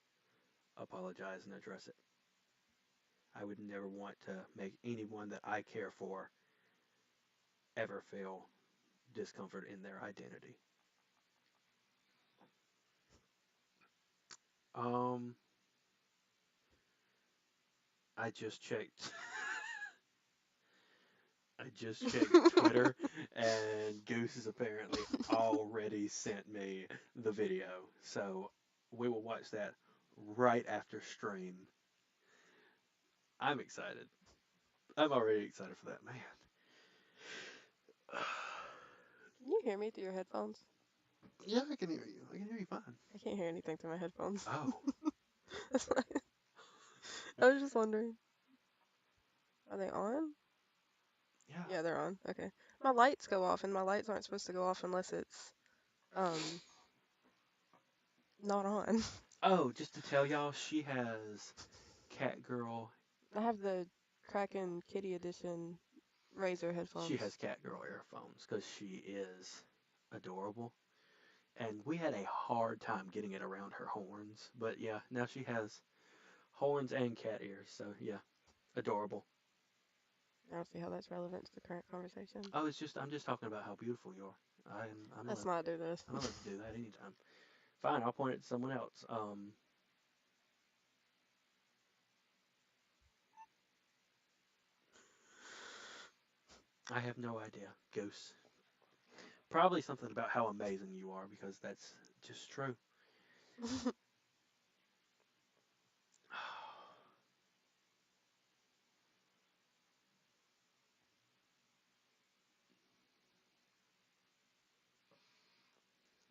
apologize and address it. I would never want to make anyone that I care for ever feel discomfort in their identity. Um, I just checked. I just checked Twitter, and Goose has apparently already sent me the video. So we will watch that right after stream. I'm excited. I'm already excited for that, man. Can you hear me through your headphones? Yeah, I can hear you. I can hear you fine. I can't hear anything through my headphones. Oh, That's why I was just wondering. Are they on? yeah. Yeah, they're on. Okay. My lights go off, and my lights aren't supposed to go off unless it's um not on. Oh, just to tell y'all, she has Cat Girl. I have the Kraken Kitty Edition Razer She headphones. has Cat Girl earphones because she is adorable. And we had a hard time getting it around her horns. But yeah, now she has horns and cat ears. So yeah, adorable. I don't see how that's relevant to the current conversation. Oh, it's just I'm just talking about how beautiful you are. Let's not do this. I'm allowed to do that anytime. Fine, I'll point it to someone else. I have no idea. Goose. Probably something about how amazing you are because that's just true.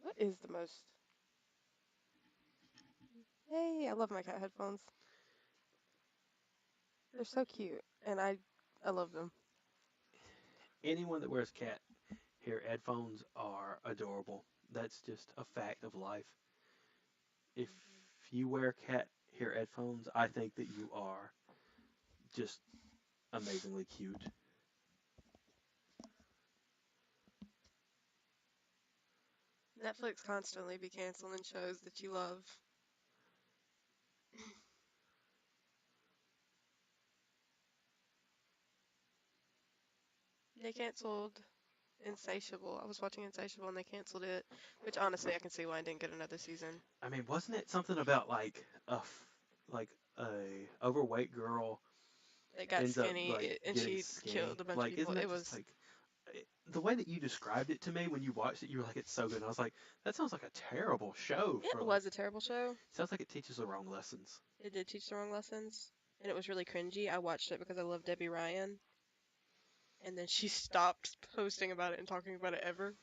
What is the most? Hey, I love my cat headphones. They're so cute, and I love them. Anyone that wears cat hair headphones are adorable. That's just a fact of life. If you wear cat hear headphones, I think that you are just amazingly cute. Netflix constantly be canceling shows that you love. They canceled Insatiable. I was watching Insatiable and they canceled it, which honestly I can see why I didn't get another season. I mean, wasn't it something about like like a overweight girl They got ends up skinny like and getting she skinny? killed a bunch of Like, people. isn't It that just was, like the way that you described it to me when you watched it? You were like, it's so good. And I was like, that sounds like a terrible show it for like. was a terrible show. Sounds like it teaches the wrong lessons. It did teach the wrong lessons and it was really cringy. I watched it because I love Debbie Ryan and then she stopped posting about it and talking about it ever.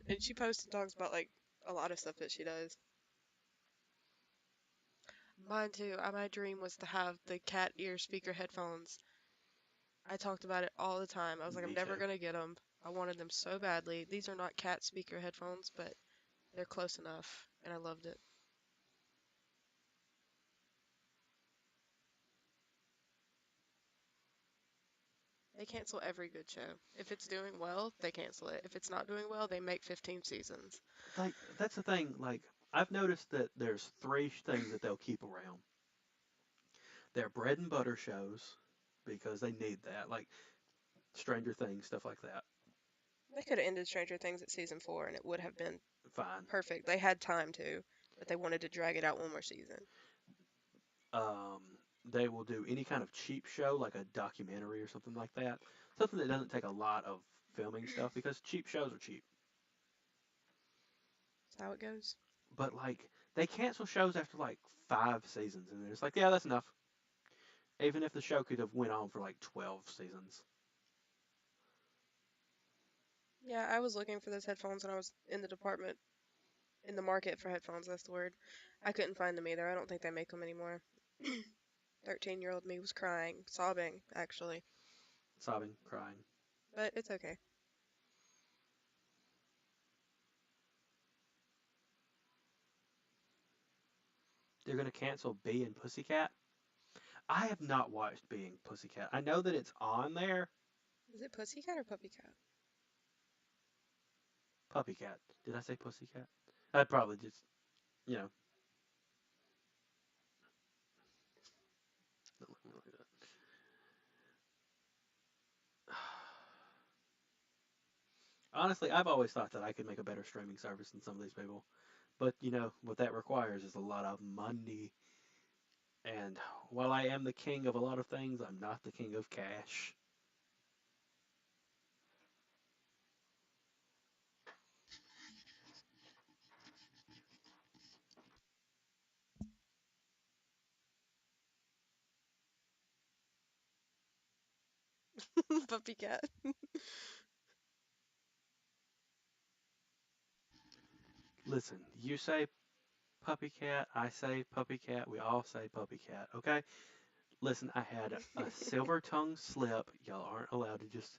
And she posts and talks about like a lot of stuff that she does. Mine too. My dream was to have the cat ear speaker headphones. I talked about it all the time. I was like, I'm Me never too. gonna get them. I wanted them so badly. These are not cat speaker headphones, but they're close enough, and I loved it. They cancel every good show. If it's doing well, they cancel it. If it's not doing well, they make 15 seasons. Like that's the thing. Like I've noticed that there's three things that they'll keep around. Their bread and butter shows because they need that, like Stranger Things, stuff like that. They could have ended Stranger Things at season 4, and it would have been Fine. perfect. They had time to, but they wanted to drag it out one more season. Um, they will do any kind of cheap show, like a documentary or something like that. Something that doesn't take a lot of filming stuff because cheap shows are cheap. That's how it goes. But like they cancel shows after like 5 seasons, and it's like, yeah, that's enough. Even if the show could have went on for like 12 seasons. Yeah, I was looking for those headphones when I was in the department, in the market for headphones, that's the word. I couldn't find them either. I don't think they make them anymore. 13-year-old me was crying, sobbing, actually. Sobbing, crying. But it's okay. They're gonna cancel Bee and Pussycat. I have not watched Bee and Pussycat. I know that it's on there. Is it Pussycat or Puppy Cat? Puppy Cat. Did I say Pussycat? I'd probably just, you know. Honestly, I've always thought that I could make a better streaming service than some of these people. But, what that requires is a lot of money. And while I am the king of a lot of things, I'm not the king of cash. Puppy Cat. Listen, you say puppy cat, I say puppy cat, we all say puppy cat, okay? Listen, I had a silver tongue slip. Y'all aren't allowed to just.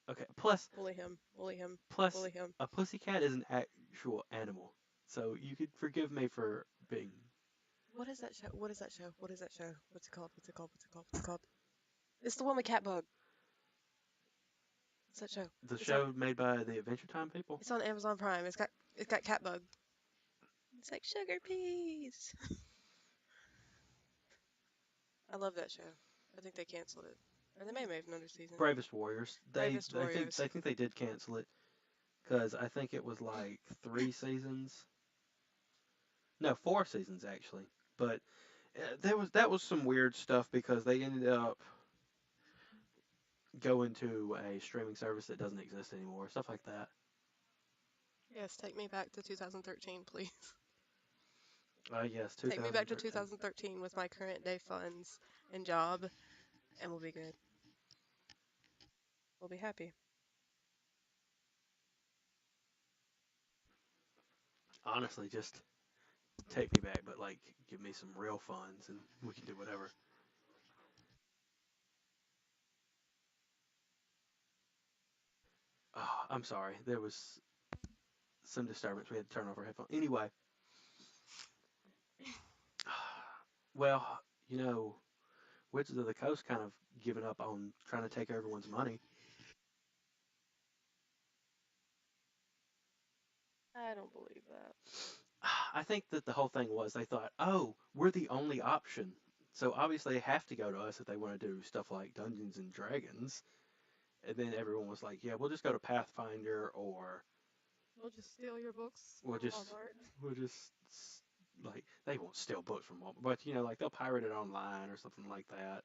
Okay. Bully him, bully him, Plus, bully him. a pussycat is an actual animal, so you could forgive me for being. What is that show? What is that show? What is that show? What's it called? What's it called? What's it called? What's it called? It's the one with Catbug. What's that show? The It's on. show made by the Adventure Time people. It's on Amazon Prime. It's got Catbug. It's like sugar peas. I love that show. I think they canceled it, or they may have made another season. Bravest Warriors. They Bravest they think Warriors. they think they did cancel it because I think it was like 3 seasons. No, 4 seasons actually. But that was some weird stuff because they ended up going to a streaming service that doesn't exist anymore. Stuff like that. Yes, take me back to 2013, please. Yes, Take me back to 2013. 2013 with my current day funds and job, and we'll be good. We'll be happy. Honestly, just take me back, but like give me some real funds and we can do whatever. Oh, I'm sorry. There was some disturbance. We had to turn off our headphones. Anyway, Well, you know, Wizards of the Coast kind of given up on trying to take everyone's money. I don't believe that. I think that the whole thing was they thought, oh, we're the only option. So obviously they have to go to us if they want to do stuff like Dungeons and Dragons. And then everyone was like, yeah, we'll just go to Pathfinder or We'll just steal your books we'll from just Walmart. we'll just like they won't steal books from Walmart, but like they'll pirate it online or something like that.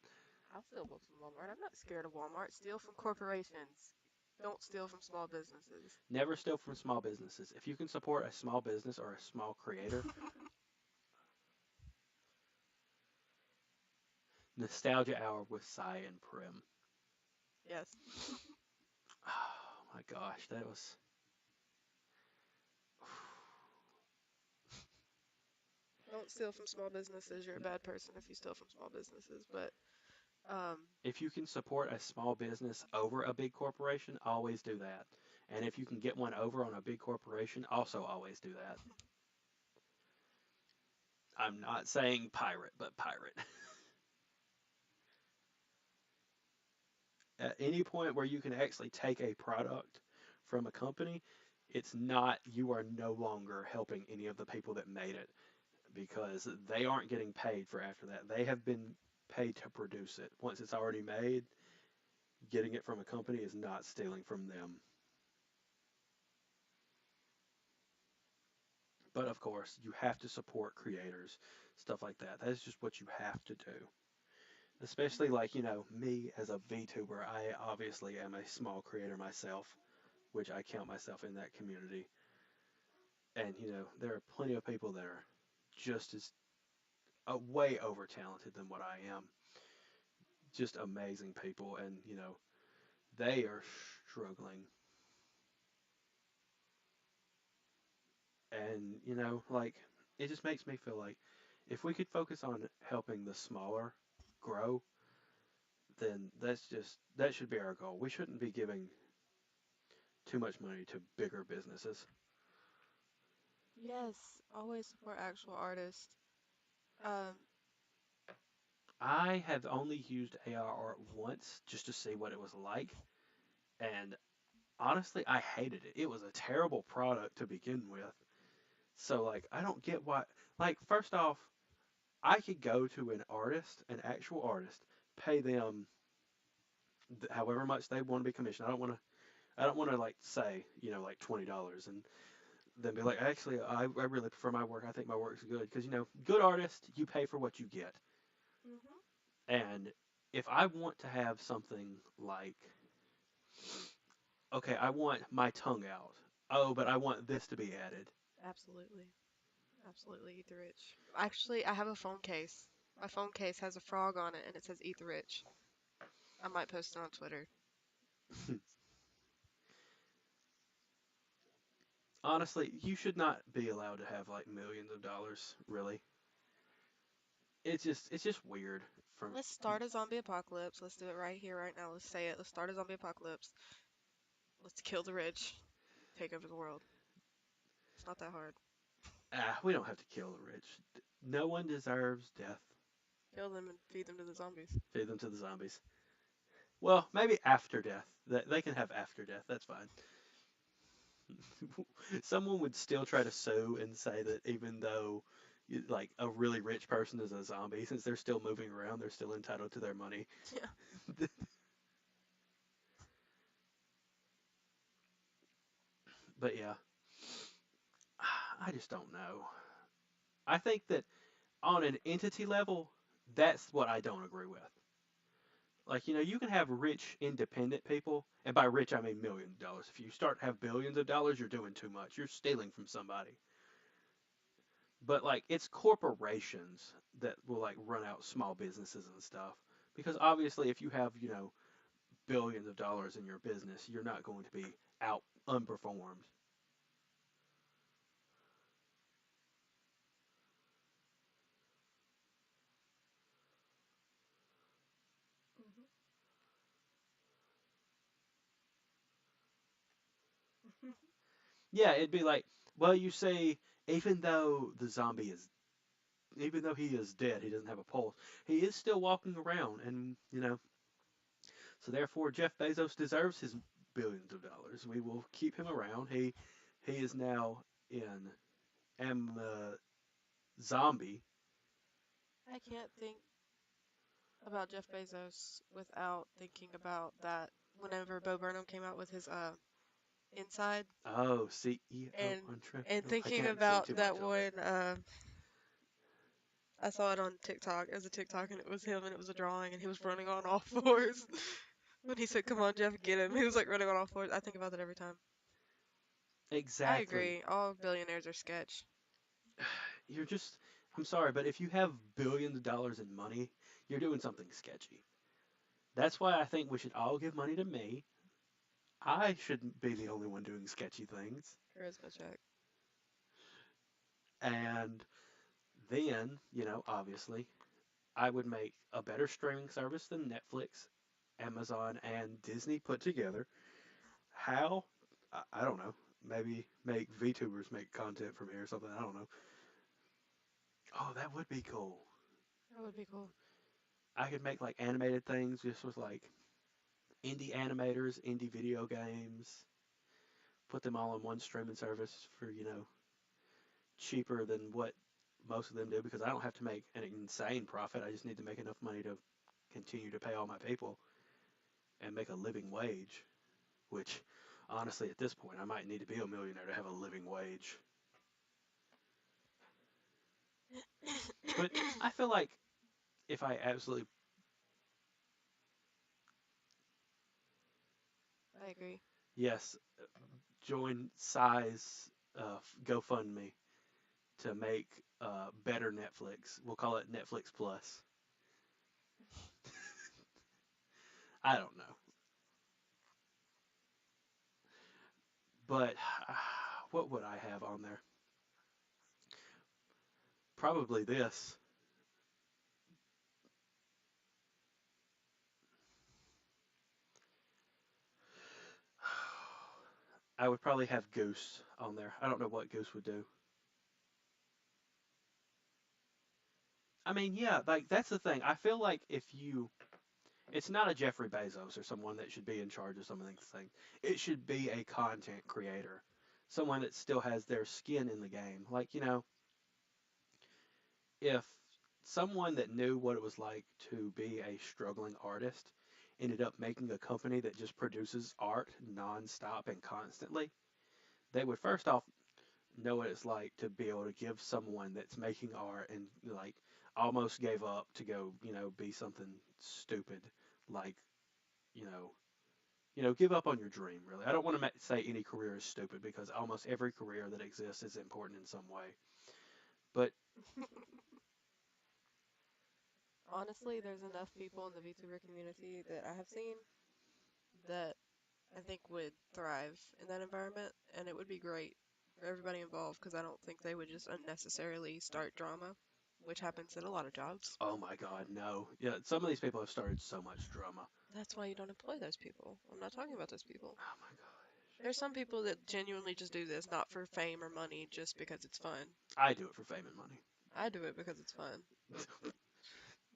I'll steal books from Walmart. I'm not scared of Walmart. Steal from corporations. Don't steal from small businesses. Never steal from small businesses. If you can support a small business or a small creator, nostalgia hour with Cy and Prim. Yes. Oh my gosh, that was. Don't steal from small businesses. You're a bad person if you steal from small businesses. But um, If you can support a small business over a big corporation, always do that. And if you can get one over on a big corporation, also always do that. I'm not saying pirate, but pirate. At any point where you can actually take a product from a company, it's not, you are no longer helping any of the people that made it because they aren't getting paid for after that. They have been paid to produce it. Once it's already made, getting it from a company is not stealing from them. But of course, you have to support creators, stuff like that. That's just what you have to do. Especially like, me as a VTuber, I obviously am a small creator myself, which I count myself in that community. And, there are plenty of people that are just as way over talented than what I am. Just amazing people. And, they are struggling. And, like, it just makes me feel like if we could focus on helping the smaller grow, then that should be our goal. We shouldn't be giving too much money to bigger businesses. yes, always support actual artists. Um, I have only used AR art once just to see what it was like, and honestly, I hated it. It was a terrible product to begin with. So like, I don't get why. Like, first off, I could go to an artist, an actual artist, pay them however much they want to be commissioned. I don't want to like say, like $20 and then be like, actually, I really prefer my work. I think my work's good because good artist, you pay for what you get. mhm, And if I want to have something like, okay, I want my tongue out. Oh, but I want this to be added. absolutely, absolutely. Eat the rich. Actually, I have a phone case. My phone case has a frog on it, and it says "Eat the rich." I might post it on Twitter. Honestly, you should not be allowed to have like millions of dollars. Really, it's just weird. From Let's start a zombie apocalypse. Let's do it right here, right now. Let's say it. Let's start a zombie apocalypse. Let's kill the rich. Take over the world. It's not that hard. we don't have to kill the rich. No one deserves death. Kill them and feed them to the zombies. Feed them to the zombies. Well, maybe after death. They can have after death. That's fine. Someone would still try to sue and say that even though like a really rich person is a zombie, since they're still moving around, they're still entitled to their money. Yeah. But yeah, I just don't know. I think that on an entity level, that's what I don't agree with. Like, you can have rich, independent people, and by rich, I mean millions of dollars. If you start to have billions of dollars, you're doing too much. You're stealing from somebody. But like, it's corporations that will like run out small businesses and stuff. Because obviously, if you have, billions of dollars in your business, you're not going to be out unperformed. Mhm. Mhm. 'Cause- yeah, it'd be like, well, you say, even though the zombie is dead, even though he is dead, he doesn't have a pulse. He is still walking around, and so therefore Jeff Bezos deserves his billions of dollars. We will keep him around. He is now in am zombie. I can't think about Jeff Bezos without thinking about that whenever Bo Burnham came out with his inside Oh, CEO and entrepreneur. I thinking can't say about too that much of it. one I saw it on TikTok as a TikTok and it was him and it was a drawing and he was running on all fours. When he said, "Come on, Jeff, get him." He was like running on all fours. I think about that every time. I Exactly. agree. All billionaires are sketch. You're just. I'm sorry, but if you have billions of dollars in money, you're doing something sketchy. That's why I think we should all give money to me. I shouldn't be the only one doing sketchy things. Charisma check. And then, obviously, I would make a better streaming service than Netflix, Amazon, and Disney put together. How? I don't know. Maybe make VTubers make content from here or something. I don't know. Oh, that would be cool. That would be cool. I could make like animated things just with like indie animators, indie video games, put them all on one streaming service for, cheaper than what most of them do because I don't have to make an insane profit. I just need to make enough money to continue to pay all my people and make a living wage, which honestly at this point I might need to be a millionaire to have a living wage. But I feel like if I absolutely I agree. yes, join size GoFundMe to make better Netflix. We'll call it Netflix Plus. I don't know, but what would I have on there? Probably this. I would probably have Goose on there. I don't know what Goose would do. I mean, yeah, like that's the thing. I feel like it's not a Jeffrey Bezos or someone that should be in charge of some of these things. It should be a content creator, someone that still has their skin in the game. Like, if someone that knew what it was like to be a struggling artist ended up making a company that just produces art nonstop and constantly, they would first off know what it's like to be able to give someone that's making art and like almost gave up to go, be something stupid like, you know, give up on your dream really. I don't want to say any career is stupid because almost every career that exists is important in some way. But Honestly, there's enough people in the VTuber community that I have seen that I think would thrive in that environment, and it would be great for everybody involved because I don't think they would just unnecessarily start drama, which happens in a lot of jobs. oh my god, no. Yeah, some of these people have started so much drama. That's why you don't employ those people. I'm not talking about those people. Oh my god. There's some people that genuinely just do this not for fame or money, just because it's fun. I do it for fame and money. I do it because it's fun.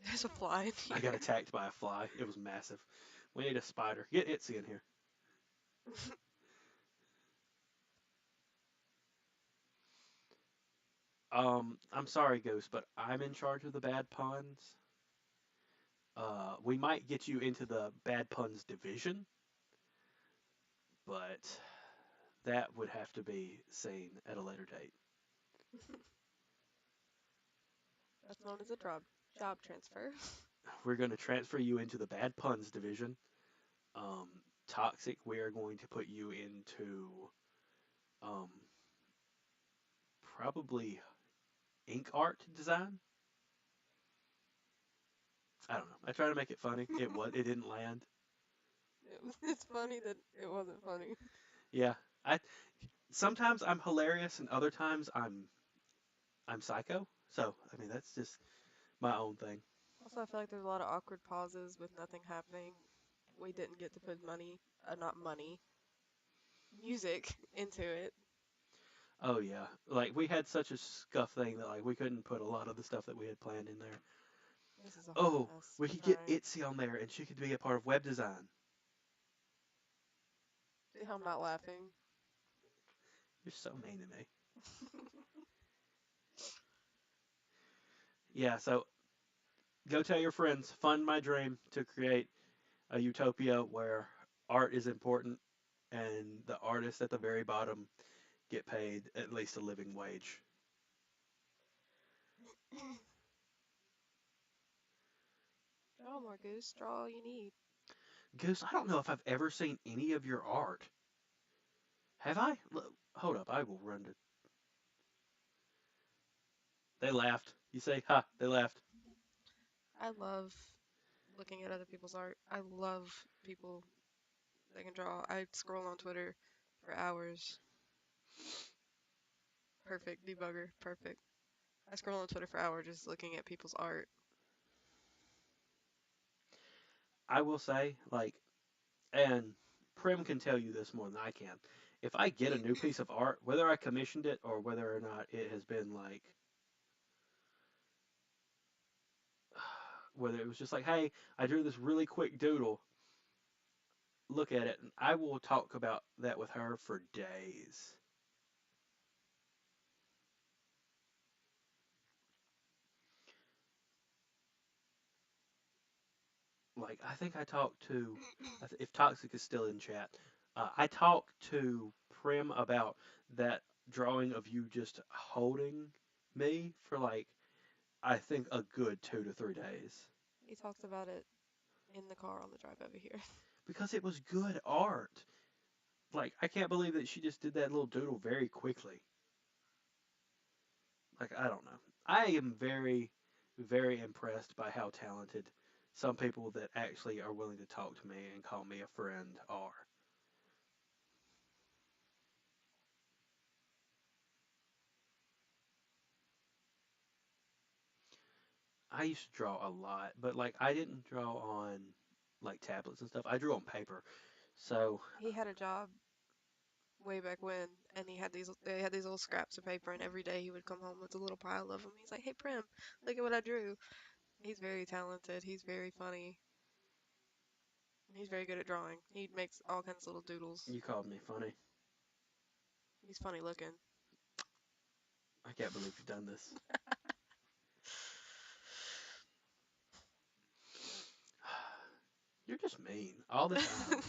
There's a fly in I got here. attacked by a fly. It was massive. We need a spider. Get Itsy in here. I'm sorry, Ghost, but I'm in charge of the bad puns. We might get you into the bad puns division, but that would have to be seen at a later date. That's known as a job transfer. We're going to transfer you into the bad puns division. Um, Toxic, we are going to put you into um, probably ink art design. I don't know. I try to make it funny. It didn't land. It's funny that it wasn't funny. Yeah, I sometimes I'm hilarious and other times I'm psycho. So I mean that's just my own thing. Also, I feel like there's a lot of awkward pauses with nothing happening. We didn't get to put not money, music into it. Oh yeah, like we had such a scuff thing that like we couldn't put a lot of the stuff that we had planned in there. This is a hot Oh, mess. we I'm could get trying. Itzy on there, and she could be a part of web design. See how I'm not laughing? You're so mean to me. Yeah, so go tell your friends. Fund my dream to create a utopia where art is important and the artists at the very bottom get paid at least a living wage. Draw more, Goose. Draw all you need. Goose, I don't know if I've ever seen any of your art. Have I? Hold up, I will run to. They laughed. You say, ha, they laughed. I love looking at other people's art. I love people that can draw. I scroll on Twitter for hours. Perfect debugger. Perfect. I scroll on Twitter for hours just looking at people's art. I will say, like, and Prim can tell you this more than I can. If I get a new piece of art, whether I commissioned it or whether or not it has been like, whether it was just like, hey, I drew this really quick doodle, look at it, and I will talk about that with her for days. Like, I think I talked to, if Toxic is still in chat, I talked to Prim about that drawing of you just holding me for like, I think a good 2 to 3 days. He talks about it in the car on the drive over here. Because it was good art. Like, I can't believe that she just did that little doodle very quickly. Like, I don't know. I am very, very impressed by how talented some people that actually are willing to talk to me and call me a friend are. I used to draw a lot, but like I didn't draw on like tablets and stuff. I drew on paper. So He had a job way back when, and they had these little scraps of paper, and every day he would come home with a little pile of them. He's like, "Hey, Prim, look at what I drew." He's very talented. He's very funny. He's very good at drawing. He makes all kinds of little doodles. you called me funny. He's funny looking. I can't believe you've done this. You're just mean all the time.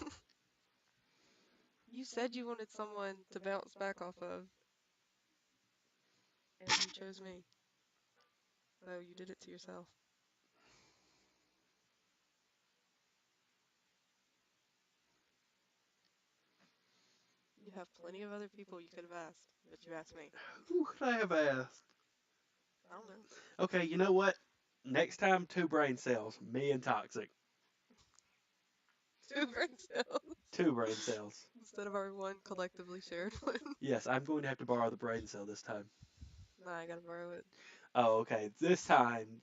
You said you wanted someone to bounce back off of, and you chose me. So you did it to yourself. You have plenty of other people you could have asked, but you asked me. Who could I have asked? I don't know. Okay, you know what? Next time, two brain cells, me and Toxic. Two brain cells Two brain cells. instead of our one collectively shared one. Yes, I'm going to have to borrow the brain cell this time. Nah, I gotta borrow it. Oh, okay. This time,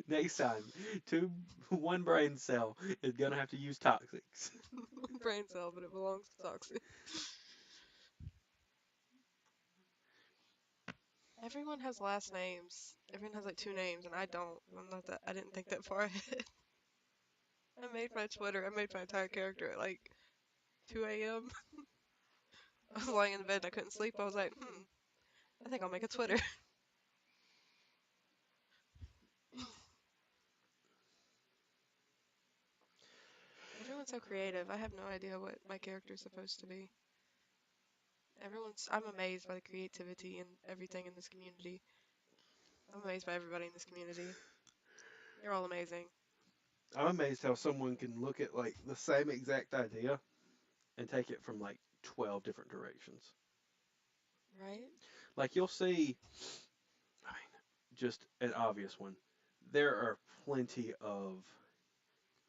next time, one brain cell is gonna have to use Toxics. One brain cell, but it belongs to Toxic. Everyone has last names. Everyone has like two names, and I don't. I'm not that. I didn't think that far ahead. I made my Twitter. I made my entire character at like 2 a.m. I was lying in the bed and I couldn't sleep. I was like, I think I'll make a Twitter. Everyone's so creative. I have no idea what my character's supposed to be. I'm amazed by the creativity and everything in this community. I'm amazed by everybody in this community. You're all amazing, I'm amazed how someone can look at like the same exact idea and take it from like 12 different directions. right? Like you'll see, I mean, just an obvious one. There are plenty of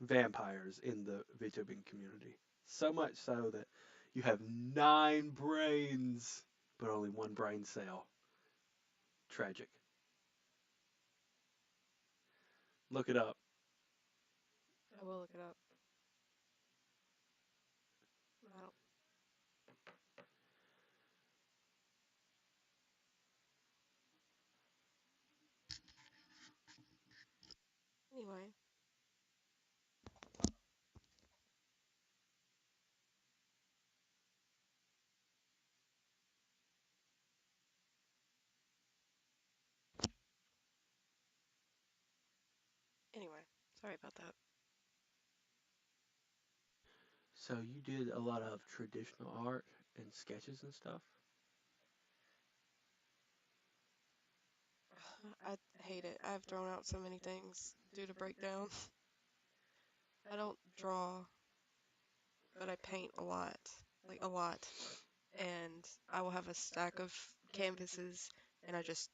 vampires in the VTubing community. So much so that you have 9 brains, but only one brain cell. Tragic. Look it up. I will look it up. I don't. Anyway, anyway, sorry about that. So you did a lot of traditional art and sketches and stuff. I hate it. I've thrown out so many things due to breakdown. I don't draw, but I paint a lot, like a lot. And I will have a stack of canvases and I just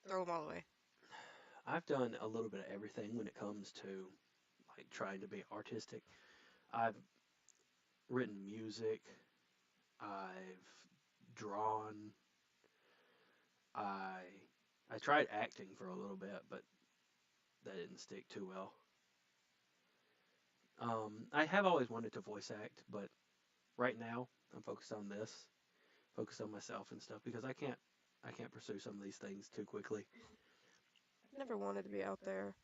throw them all away. I've done a little bit of everything when it comes to like trying to be artistic. I've written music, I've drawn, I I tried acting for a little bit, but that didn't stick too well. I have always wanted to voice act, but right now I'm focused on this, focused on myself and stuff because I can't pursue some of these things too quickly. I've never wanted to be out there.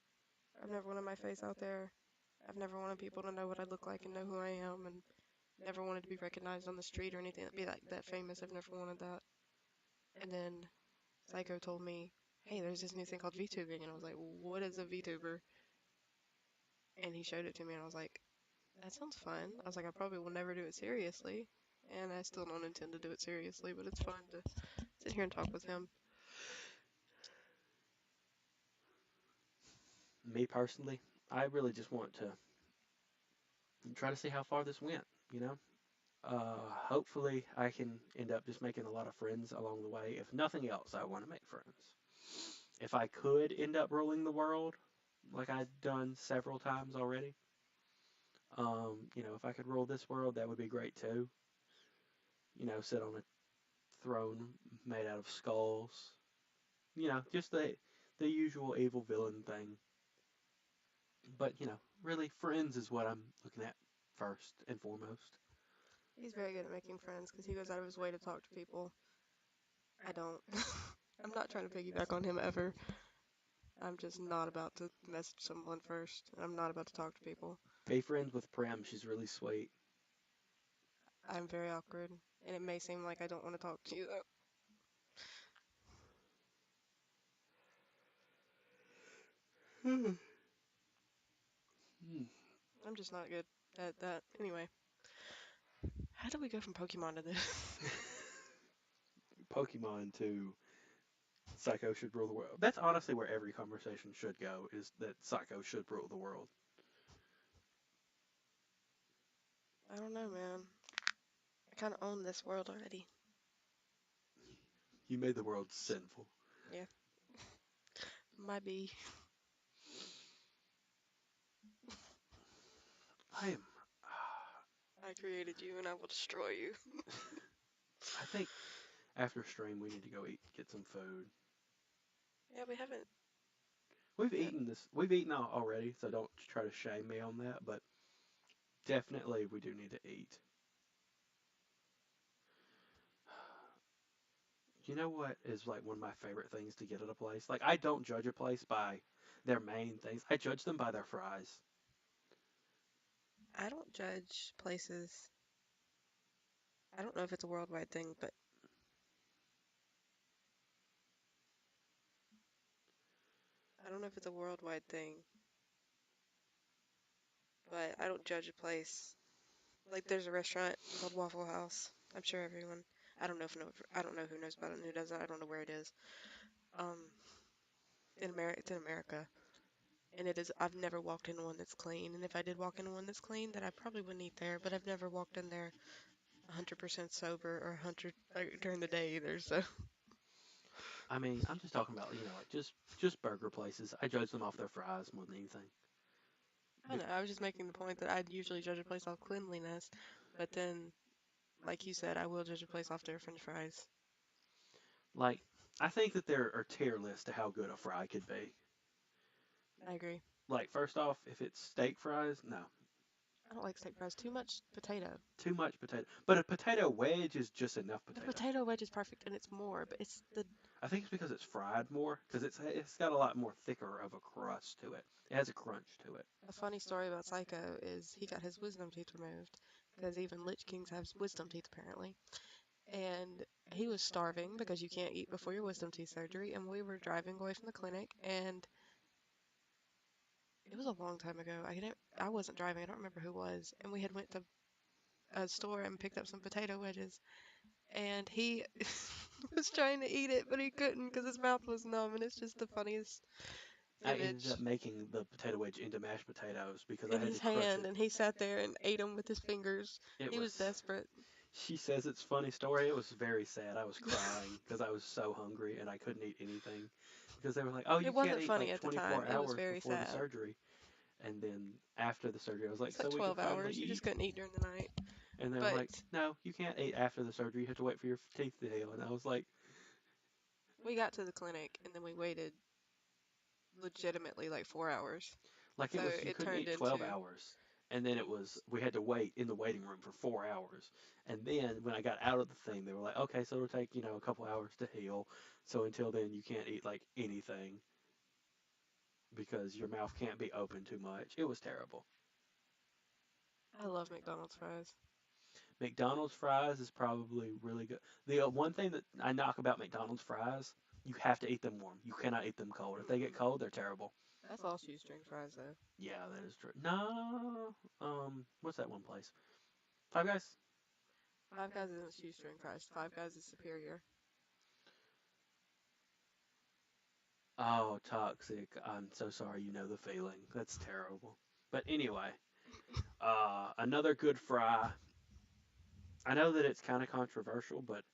I've never wanted my face out there. I've never wanted people to know what I look like and know who I am, and never wanted to be recognized on the street or anything. Be like that famous. I've never wanted that. And then Psycho told me, "Hey, there's this new thing called VTubing," and I was like, "What is a VTuber?" And he showed it to me, and I was like, "That sounds fun." I was like, "I probably will never do it seriously." And I still don't intend to do it seriously, but it's fun to sit here and talk with him. Me personally, I really just want to try to see how far this went, you know? Hopefully, I can end up just making a lot of friends along the way. If nothing else, I want to make friends. If I could end up ruling the world, like I've done several times already, if I could rule this world, that would be great too. Sit on a throne made out of skulls. Just the usual evil villain thing. But really, friends is what I'm looking at first and foremost. He's very good at making friends because he goes out of his way to talk to people. I don't. I'm not trying to piggyback on him ever. I'm just not about to message someone first. I'm not about to talk to people. Be friends with Prim. She's really sweet. I'm very awkward, and it may seem like I don't want to talk to you though. Hmm. I'm just not good at that. Anyway, how did we go from Pokemon to this? Pokemon to Psycho should rule the world. That's honestly where every conversation should go, is that Psycho should rule the world. I don't know, man. I kind of own this world already. You made the world sinful. Yeah, might be. I am. I created you, and I will destroy you. I think after stream we need to go eat, get some food. Yeah, we haven't We've yet. eaten this. We've eaten already, so don't try to shame me on that. But definitely, we do need to eat. You know what is like one of my favorite things to get at a place? Like I don't judge a place by their main things. I judge them by their fries. I don't judge places. I don't know if it's a worldwide thing, but I don't know if it's a worldwide thing, but I don't judge a place. Like there's a restaurant called Waffle House. I'm sure everyone. I don't know who knows about it and who doesn't. I don't know where it is. Um, in America, it's in America, and it is. I've never walked into one that's clean, and if I did walk into one that's clean, then I probably wouldn't eat there. But I've never walked in there 100% sober or 100 like, during the day either. So I mean, I'm just talking about like just burger places. I judge them off their fries more than anything. I know. I was just making the point that I'd usually judge a place off cleanliness, but then, like you said, I will judge a place off their French fries. Like, I think that there are tier lists to how good a fry could be. I agree. Like, first off, if it's steak fries, no. I don't like steak fries. Too much potato. Too much potato. But a potato wedge is just enough The potato. potato wedge is perfect, and it's more, but it's the I think it's because it's fried more, because it's got a lot more thicker of a crust to it. It has a crunch to it. a funny story about Psycho is he got his wisdom teeth removed because even Lich Kings have wisdom teeth apparently, and he was starving because you can't eat before your wisdom teeth surgery, and we were driving away from the clinic, and it was a long time ago. I wasn't driving. I don't remember who was, and we had went to a store and picked up some potato wedges, and he was trying to eat it, but he couldn't because his mouth was numb, and it's just the funniest I ended image up making the potato wedge into mashed potatoes because I in had his to crush hand, it. and he sat there and ate them with his fingers. It He was was, desperate. she says it's a funny story. It was very sad. I was crying because I was so hungry and I couldn't eat anything because they were like, oh, you It can't wasn't eat funny like at the 24 time. It was hours very before the sad. surgery. And then after the surgery, I was like, It's like so we can 12 finally hours. You just eat. couldn't eat during the night. And they're But like, no, you can't eat after the surgery. You have to wait for your teeth to heal. And I was like, we got to the clinic and then we waited legitimately like 4 hours. like it So was, you it couldn't turned eat 12 into, hours. And then it was, we had to wait in the waiting room for 4 hours. And then when I got out of the thing, they were like, okay, so it'll take, a couple hours to heal. So until then, you can't eat like anything because your mouth can't be open too much. It was terrible. I love McDonald's fries. McDonald's fries is probably really good. The one thing that I knock about McDonald's fries, you have to eat them warm. You cannot eat them cold. If they get Mm-mm. cold, they're terrible. That's all shoestring fries though. Yeah, that is true. No, what's that one place? Five Guys. Five Guys isn't shoestring fries. Five Guys is superior. Oh, toxic. I'm so sorry. You know the feeling. That's terrible. But anyway, another good fry. I know that it's kind of controversial, but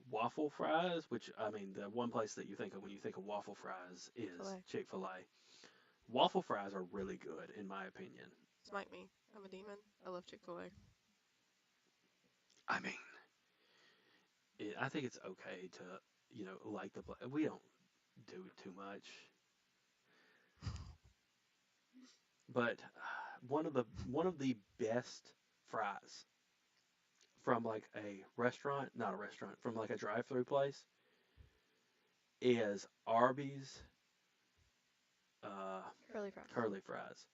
waffle fries, which I mean, the one place that you think of when you think of waffle fries is Chick-fil-A. Chick-fil-A. Waffle fries are really good, in my opinion. Smite me. I'm a demon. I love Chick-fil-A. I mean, I think it's okay to, like the. We don't do too much, but one of the best fries from like a restaurant, not a restaurant, from like a drive-through place is Arby's uh, Curly fries. curly fries.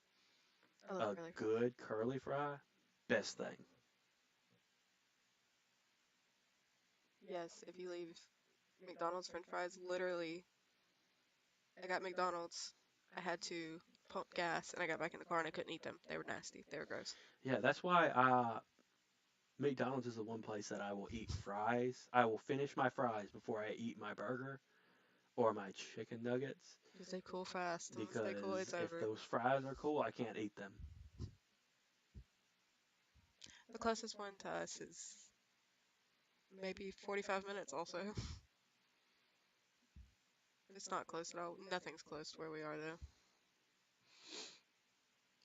I love A curly fries. good curly fry, best thing. Yes, if you leave McDonald's French fries, literally, I got McDonald's. I had to pump gas, and I got back in the car and I couldn't eat them. They were nasty. They were gross. Yeah, that's why McDonald's is the one place that I will eat fries. I will finish my fries before I eat my burger or my chicken nuggets Because they cool fast, and once they cool, because it's if over. those fries are cool, I can't eat them. The closest one to us is maybe 45 minutes also. It's not close at all. Nothing's close to where we are though.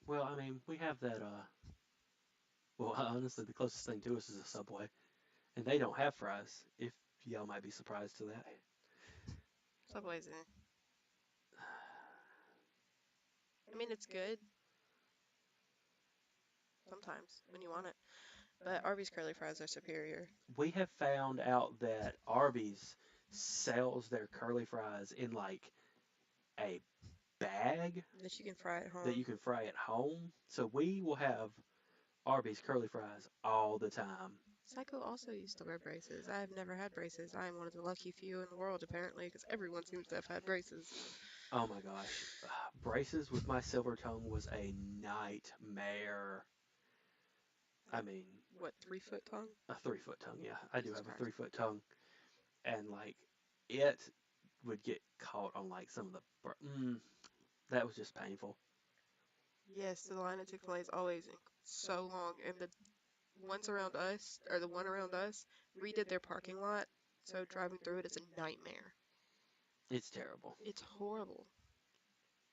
Well, I mean, we have that. Well, honestly, the closest thing to us is a Subway, and they don't have fries. If y'all might be surprised to that. Subway's eh. I mean, it's good sometimes when you want it, but Arby's curly fries are superior. We have found out that Arby's sells their curly fries in like a bag That you can fry at that home. you can fry at home. So we will have Arby's curly fries all the time. Psycho also used to wear braces. I have never had braces. I am one of the lucky few in the world, apparently, because everyone seems to have had braces. Oh my gosh. Braces with my silver tongue was a nightmare. I mean, What, 3 foot tongue? a 3 foot tongue. Yeah, I do Jesus have a Christ. 3 foot tongue. And like, it would get caught on like some of the. That was just painful. Yes, the line at Chick-fil-A is always so long, and the ones around us, or the one around us, redid their parking lot, so driving through it is a nightmare. It's terrible. It's horrible.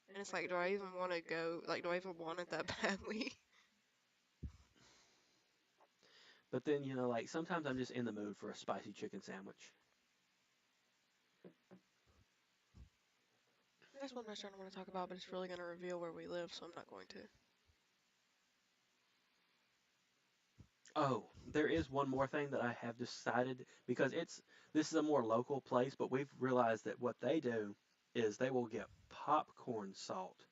And it's like, do I even want to go? Like, do I even want it that badly? But then, like sometimes I'm just in the mood for a spicy chicken sandwich. There's one restaurant I want to talk about, but it's really going to reveal where we live, so I'm not going to. Oh, there is one more thing that I have decided because this is a more local place, but we've realized that what they do is they will get popcorn salt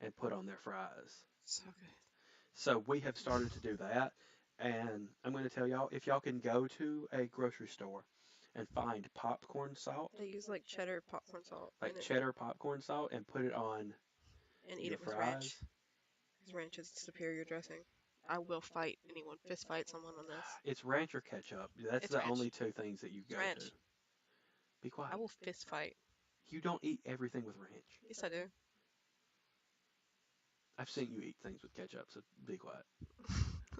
and put on their fries. So good. So we have started to do that, and I'm going to tell y'all if y'all can go to a grocery store and find popcorn salt, They use like cheddar popcorn salt like in it cheddar popcorn salt, and put it on and eat your it with ranch. fries. Because ranch is superior dressing. I will fight anyone, fist fight someone on this. It's ranch or ketchup. That's It's the only ranch. two things that you It's go to. ranch. Be I quiet. will fist fight. You don't eat everything with ranch. Yes, I do. I've seen you eat things with ketchup, so be quiet.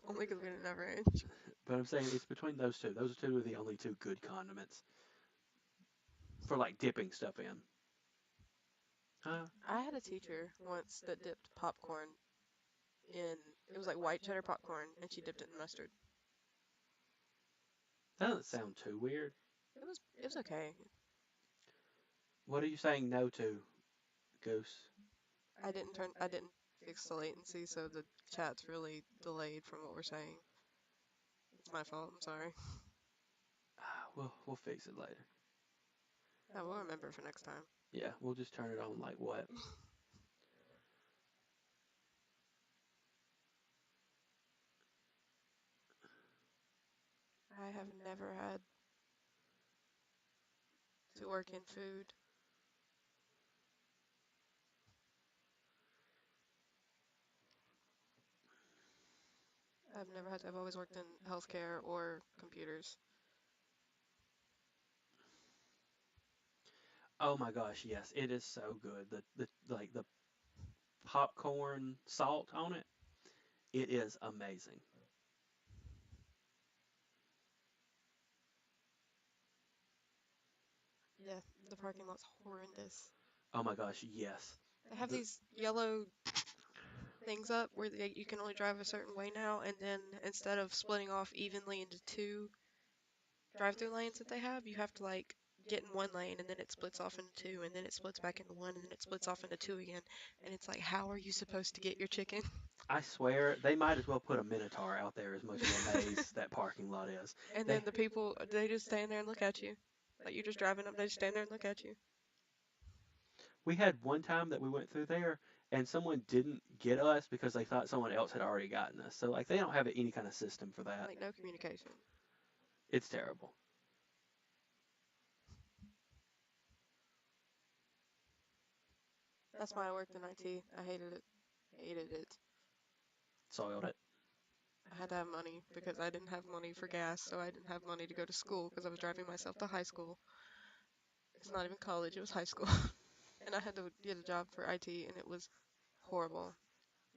Only because we didn't have ranch. But I'm saying it's between those two. Those two are the only two good condiments for like dipping stuff in. Huh? I had a teacher once that dipped popcorn in, it was like white cheddar popcorn, and she dipped it in mustard. That doesn't sound too weird. It was okay. What are you saying no to, Goose? I didn't fix the latency, so the chat's really delayed from what we're saying. It's my fault. I'm sorry. We'll fix it later. I will remember for next time. Yeah, we'll just turn it on like what? I have never had to work in food. I've never had to. I've always worked in healthcare or computers. Oh my gosh, yes, it is so good. The popcorn salt on it, it is amazing. Yeah, the parking lot's horrendous. Oh my gosh, yes. They have The, these yellow things up where you can only drive a certain way now, and then instead of splitting off evenly into two drive-through lanes that they have, you have to like get in one lane and then it splits off into two and then it splits back into one and then it splits off into two again. And it's like, how are you supposed to get your chicken? I swear they might as well put a minotaur out there as much of a maze that parking lot is. And They then the people, they just stand there and look at you. Like you're just driving up, they just stand there and look at you. we had one time that we went through there and someone didn't get us because they thought someone else had already gotten us. So like they don't have any kind of system for that. Like no communication. It's terrible. That's why I worked in IT. I hated it. Hated it. Soiled it. I had to have money because I didn't have money for gas, so I didn't have money to go to school because I was driving myself to high school. It's not even college, it was high school. And I had to get a job for IT, and it was horrible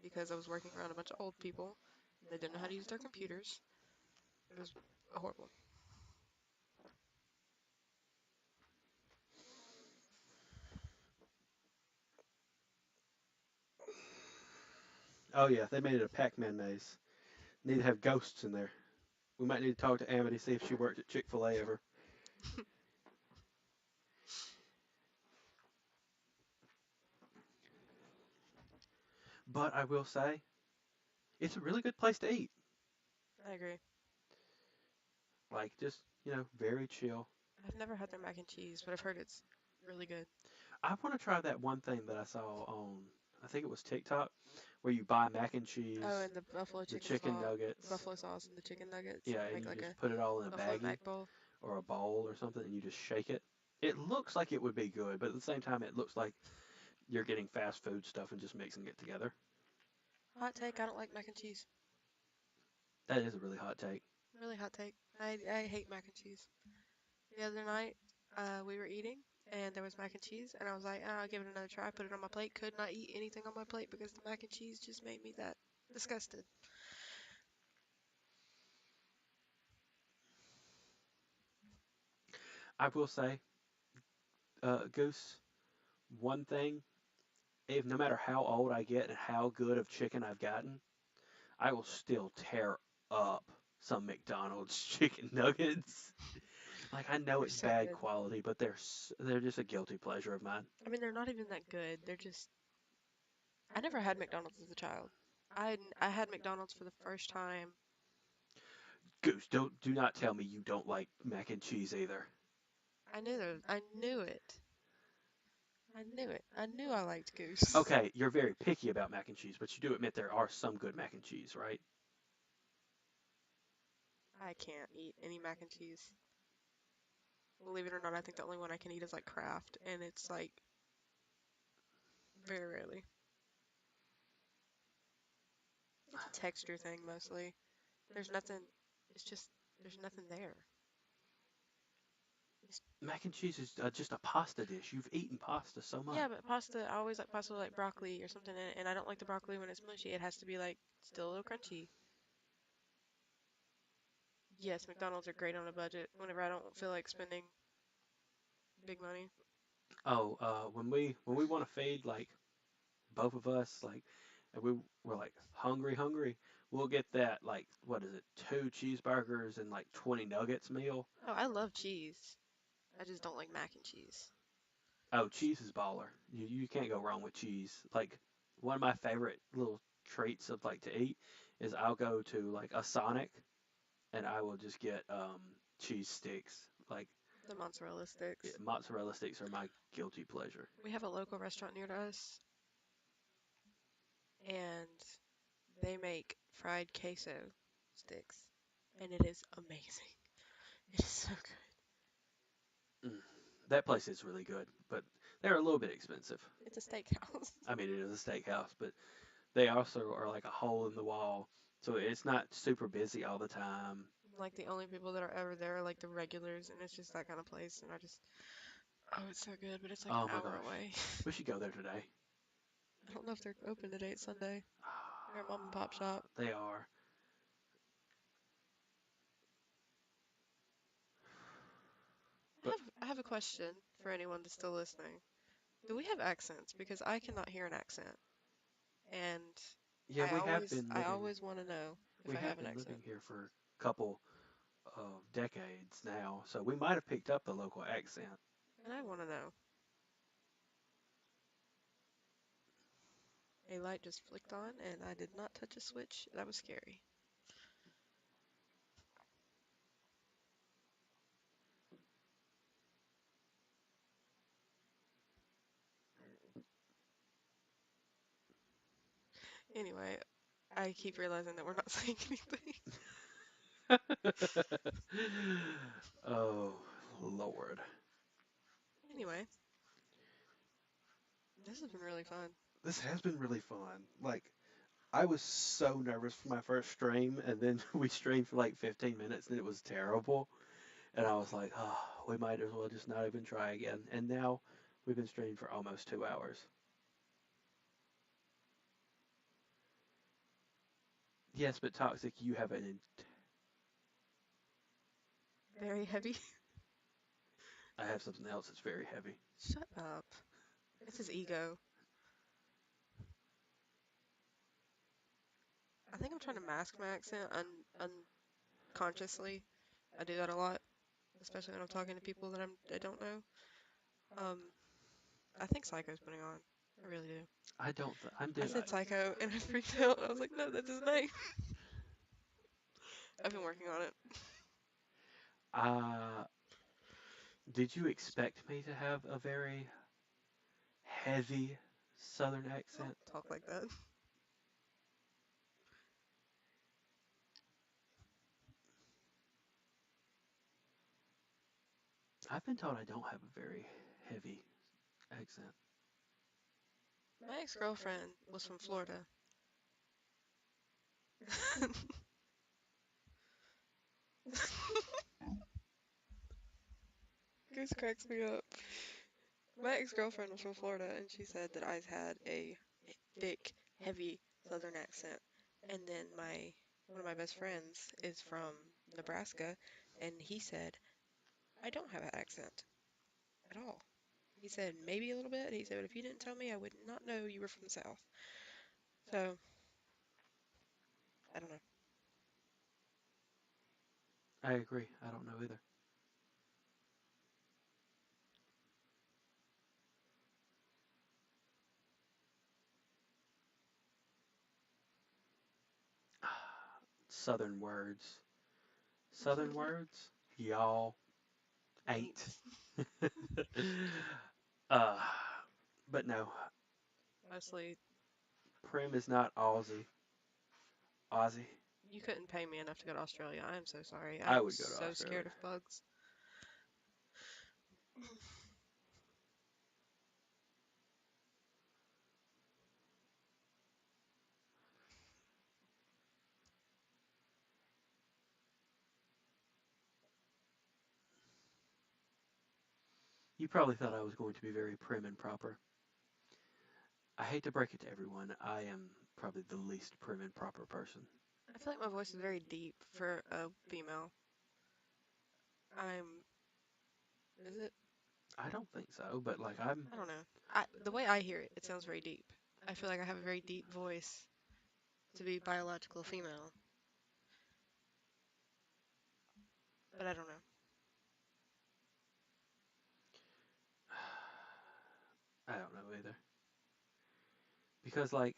because I was working around a bunch of old people. They didn't know how to use their computers. It was horrible. Oh yeah, they made it a Pac-Man maze. Need to have ghosts in there. We might need to talk to Amity see if she worked at Chick-fil-A ever. But I will say, it's a really good place to eat. I agree. Like just very chill. I've never had their mac and cheese, but I've heard it's really good. I want to try that one thing that I saw on, I think it was TikTok, where you buy mac and Oh, cheese, and the buffalo the chicken chicken sauce, the nuggets, buffalo sauce and the chicken nuggets, yeah, and and make you like just a put it all in a buffalo baggie mac bowl. or a bowl or something, and you just shake it. It looks like it would be good, but at the same time, it looks like you're getting fast food stuff and just mixing it together. Hot take, I don't like mac and cheese. That is a really hot take. Really hot take. I hate mac and cheese. The other night, we were eating, and there was mac and cheese, and I was like, I'll give it another try. Put it on my plate. Could not eat anything on my plate because the mac and cheese just made me that disgusted. I will say, Goose, one thing, if no matter how old I get and how good of chicken I've gotten, I will still tear up some McDonald's chicken nuggets. Like I know They're it's so bad good. quality, but they're just a guilty pleasure of mine. I mean, they're not even that good. They're just. I never had McDonald's as a child. I had McDonald's for the first time. Goose, do not tell me you don't like mac and cheese either. I knew that. I knew it. I knew it. I knew I liked goose. Okay, you're very picky about mac and cheese, but you do admit there are some good mac and cheese, right? I can't eat any mac and cheese. Believe it or not, I think the only one I can eat is like Kraft, and it's like very rarely. It's a texture thing mostly. There's nothing. It's just there's nothing there. It's, Mac and cheese is just a pasta dish. You've eaten pasta so much. yeah, but pasta. I always like pasta with like broccoli or something in it, and I don't like the broccoli when it's mushy. It has to be like still a little crunchy. Yes, McDonald's are great on a budget. Whenever I don't feel like spending big money. Oh, when we want to feed like both of us, like, and we're like hungry, we'll get that like what is it, 2 cheeseburgers and like 20 nuggets meal. Oh, I love cheese. I just don't like mac and cheese. Oh, cheese is baller. You can't go wrong with cheese. Like one of my favorite little treats of like to eat is I'll go to like a Sonic and I will just get cheese sticks. Like The mozzarella yeah, sticks. mozzarella sticks are my guilty pleasure. We have a local restaurant near to us, and they make fried queso sticks, and it is amazing. It is so good. Mm. That place is really good, but they're a little bit expensive. It's a steakhouse. I mean, it is a steakhouse, but they also are like a hole in the wall, so it's not super busy all the time. Like the only people that are ever there are like the regulars, and it's just that kind of place. And I just, oh, it's so good, but it's like an Oh my hour gosh, away. we should go there today. I don't know if they're open today. It's Sunday. They're a mom and pop shop. They are. But I have a question for anyone that's still listening. Do we have accents? Because I cannot hear an accent, and yeah, I always want to know if we I have have an been accent, living here for a couple of decades now, so we might have picked up the local accent. and I want to know. A light just flicked on, and I did not touch a switch. That was scary. Anyway, I keep realizing that we're not saying anything. Oh Lord, Anyway, this has been really fun. this has been really fun. Like I was so nervous for my first stream, and then we streamed for like 15 minutes, and it was terrible. And I was like, oh, we might as well just not even try again. And now we've been streaming for almost 2 hours. Yes, but Toxic, you have an. Very heavy. I have something else that's very heavy. Shut up. It's his ego. I think I'm trying to mask my accent unconsciously. I do that a lot, especially when I'm talking to people that I don't know. Um, I think Psycho's putting on. I really do. I don't. I'm I doing. said Psycho and I freaked out. I was like, no, that's his name. I've been working on it. Did you expect me to have a very heavy Southern Don't accent? talk like that. I've been told I don't have a very heavy accent. My ex-girlfriend was from Florida. Goose cracks me up. My ex-girlfriend was from Florida, and she said that I had a thick, heavy Southern accent. And then my one of my best friends is from Nebraska, and he said I don't have an accent at all. He said maybe a little bit. He said, but if you didn't tell me, I would not know you were from the South. So I don't know. I agree. I don't know either. Southern words. Southern words, y'all ain't. Ain't. uh, but no, Mostly, Prim is not Aussie. Aussie. you couldn't pay me enough to go to Australia. I am so sorry. I I'm would go to so Australia. scared of bugs. You probably thought I was going to be very prim and proper. I hate to break it to everyone. I am probably the least prim and proper person. I feel like my voice is very deep for a female. I'm. Is it? I don't think so, but like I'm I don't know. The way I hear it, it sounds very deep. I feel like I have a very deep voice to be biological female, but I don't know. I don't know either. Because like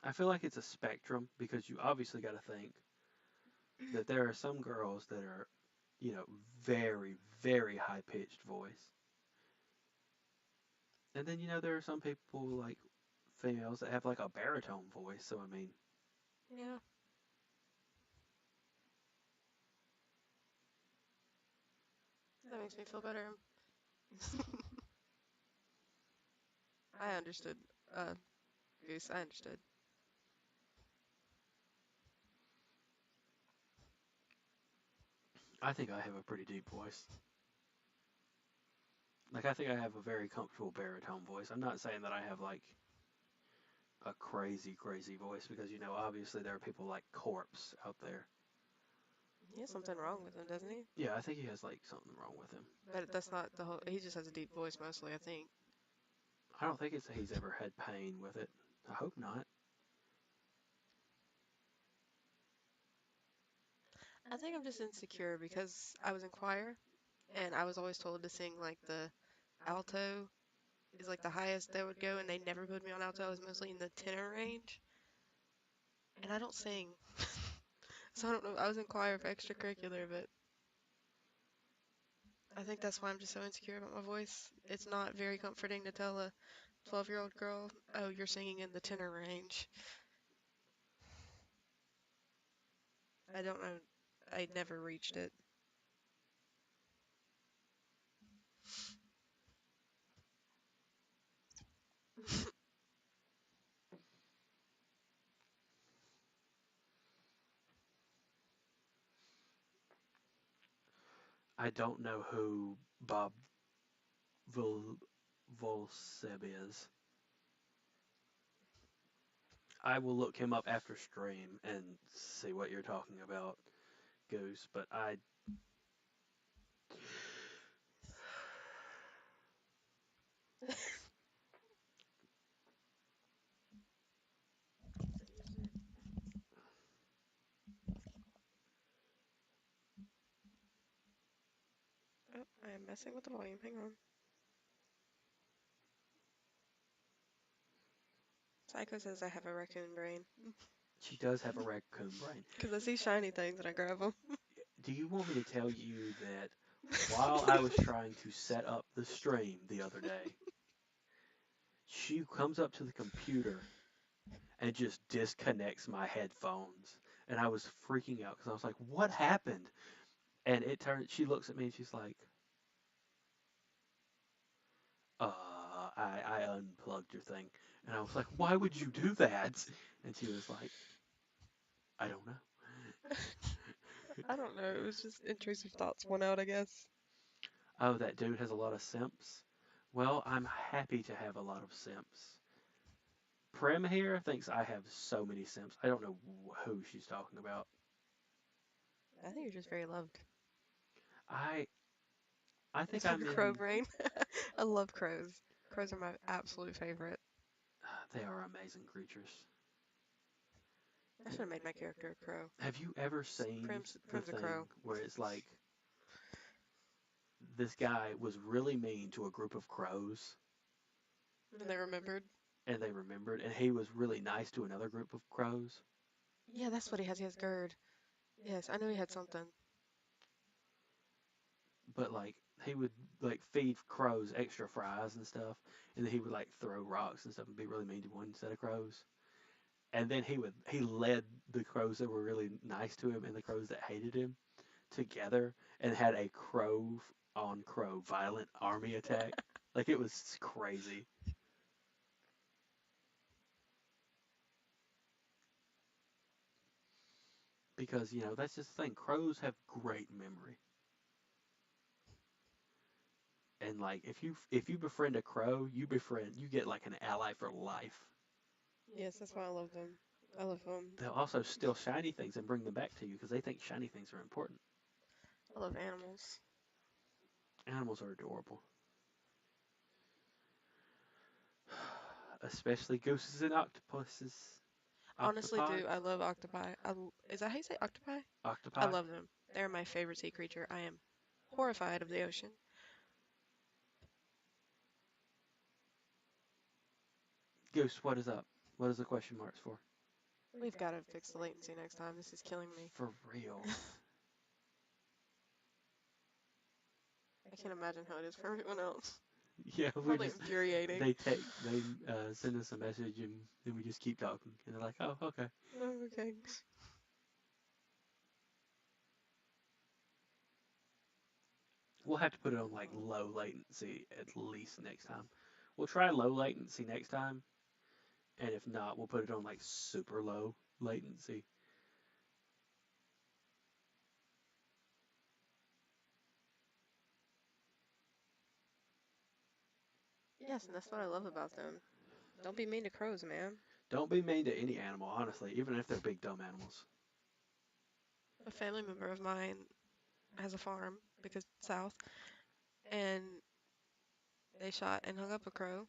I feel like it's a spectrum because you obviously got to think that there are some girls that are, you know, very very high pitched voice. And then there are some people like females that have like a baritone voice. So I mean, Yeah, that makes me feel better. I understood. Uh, Goose, I understood. I think I have a pretty deep voice. Like I think I have a very comfortable baritone voice. I'm not saying that I have like a crazy crazy voice because obviously there are people like Corpse out there. He has something wrong with him, doesn't he? Yeah, I think he has like something wrong with him. But that's not the whole. He just has a deep voice mostly, I think. I don't think it's that he's ever had pain with it. I hope not. I think I'm just insecure because I was in choir and I was always told to sing like the alto is like the highest they would go, and they never put me on alto. I was mostly in the tenor range, and I don't sing. So I don't know. I was in choir for extracurricular, but I think that's why I'm just so insecure about my voice. It's not very comforting to tell a 12-year-old girl, "Oh, you're singing in the tenor range." I don't know. I never reached it. I don't know who Bob Vol- Volseb is. I will look him up after stream and see what you're talking about, Goose. But I Oh, I am messing with the volume. Hang on. Psycho says I have a raccoon brain. She does have a raccoon brain. Because I see shiny things and I grab them. Do you want me to tell you that while I was trying to set up the stream the other day, she comes up to the computer and just disconnects my headphones. And I was freaking out because I was like, what happened? And she looks at me and she's like, I unplugged your thing. And I was like, why would you do that? And she was like, I don't know. I don't know. It was just intrusive thoughts went out, I guess. Oh, that dude has a lot of simps. Well, I'm happy to have a lot of simps. Prim here thinks I have so many simps. I don't know who she's talking about. I think you're just very loved. I I think It's your I'm crow in. brain. I love crows. Crows are my absolute favorite. They are amazing creatures. I should have made my character a crow. Have you ever seen the Prim's a thing crow. where it's like this guy was really mean to a group of crows And they remembered. and they remembered, and he was really nice to another group of crows? Yeah, that's what he has. He has GERD. Yes, I know he had something. but like he would like feed crows extra fries and stuff, and then he would like throw rocks and stuff and be really mean to one set of crows. And then he led the crows that were really nice to him and the crows that hated him together and had a crow on crow violent army attack. Like it was crazy because that's just the thing. Crows have great memory, and like if you befriend a crow, you get like an ally for life. Yes, that's why I love them. I love They'll also steal shiny things and bring them back to you because they think shiny things are important. I love animals. Animals are adorable, especially gooses and octopuses. Honestly, do I Octopods, love octopi? Is that how you say octopi? I octopi. love them. They're my favorite sea creature. I am horrified of the ocean. Goose, what is up? What is the question marks for? We've got to fix the latency next time. This is killing me. For real. I can't imagine how it is for everyone else. Yeah, we're Probably just infuriating. they send us a message and then we just keep talking and they're like, oh, okay. Oh, okay. We'll have to put it on like low latency at least next time. We'll try low latency next time, and if not, we'll put it on like super low latency. Yes, and that's what I love about them. Don't be mean to crows, man. Don't be mean to any animal, honestly, even if they're big dumb animals. A family member of mine has a farm because it's south, and they shot and hung up a crow.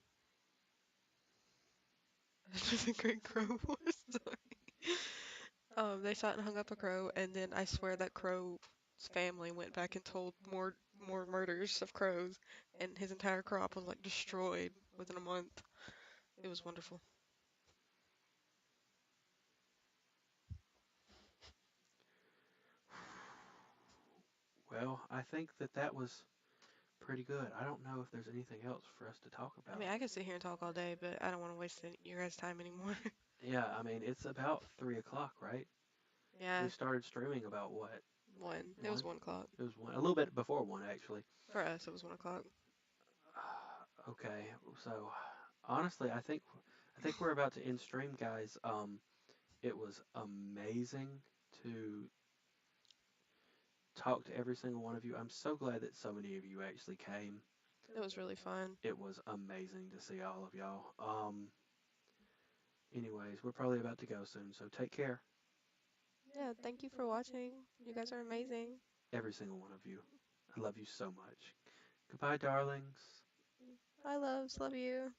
It's just a great crow war story. They shot and hung up a crow, and then I swear that crow's family went back and told more murders of crows, and his entire crop was like destroyed within a month. It was wonderful. Well, I think that was pretty good. I don't know if there's anything else for us to talk I about. mean, I could sit here and talk all day, but I don't want to waste your guys' time anymore. Yeah, I mean, it's about 3 o'clock, right? We Yeah, started streaming about what? one. It was One? 1 o'clock. It was one, a little bit before one, actually. For us, it was 1 o'clock. Okay, so honestly, I think we're about to end stream, guys. It was amazing to talk to every single one of you. I'm so glad that so many of you actually came. It was really fun. It was amazing to see all of y'all. Anyways, we're probably about to go soon, so take care, Yeah, thank you for watching. You guys are amazing. every single one of you. I love you so much. Goodbye, darlings. Bye, loves. Love you.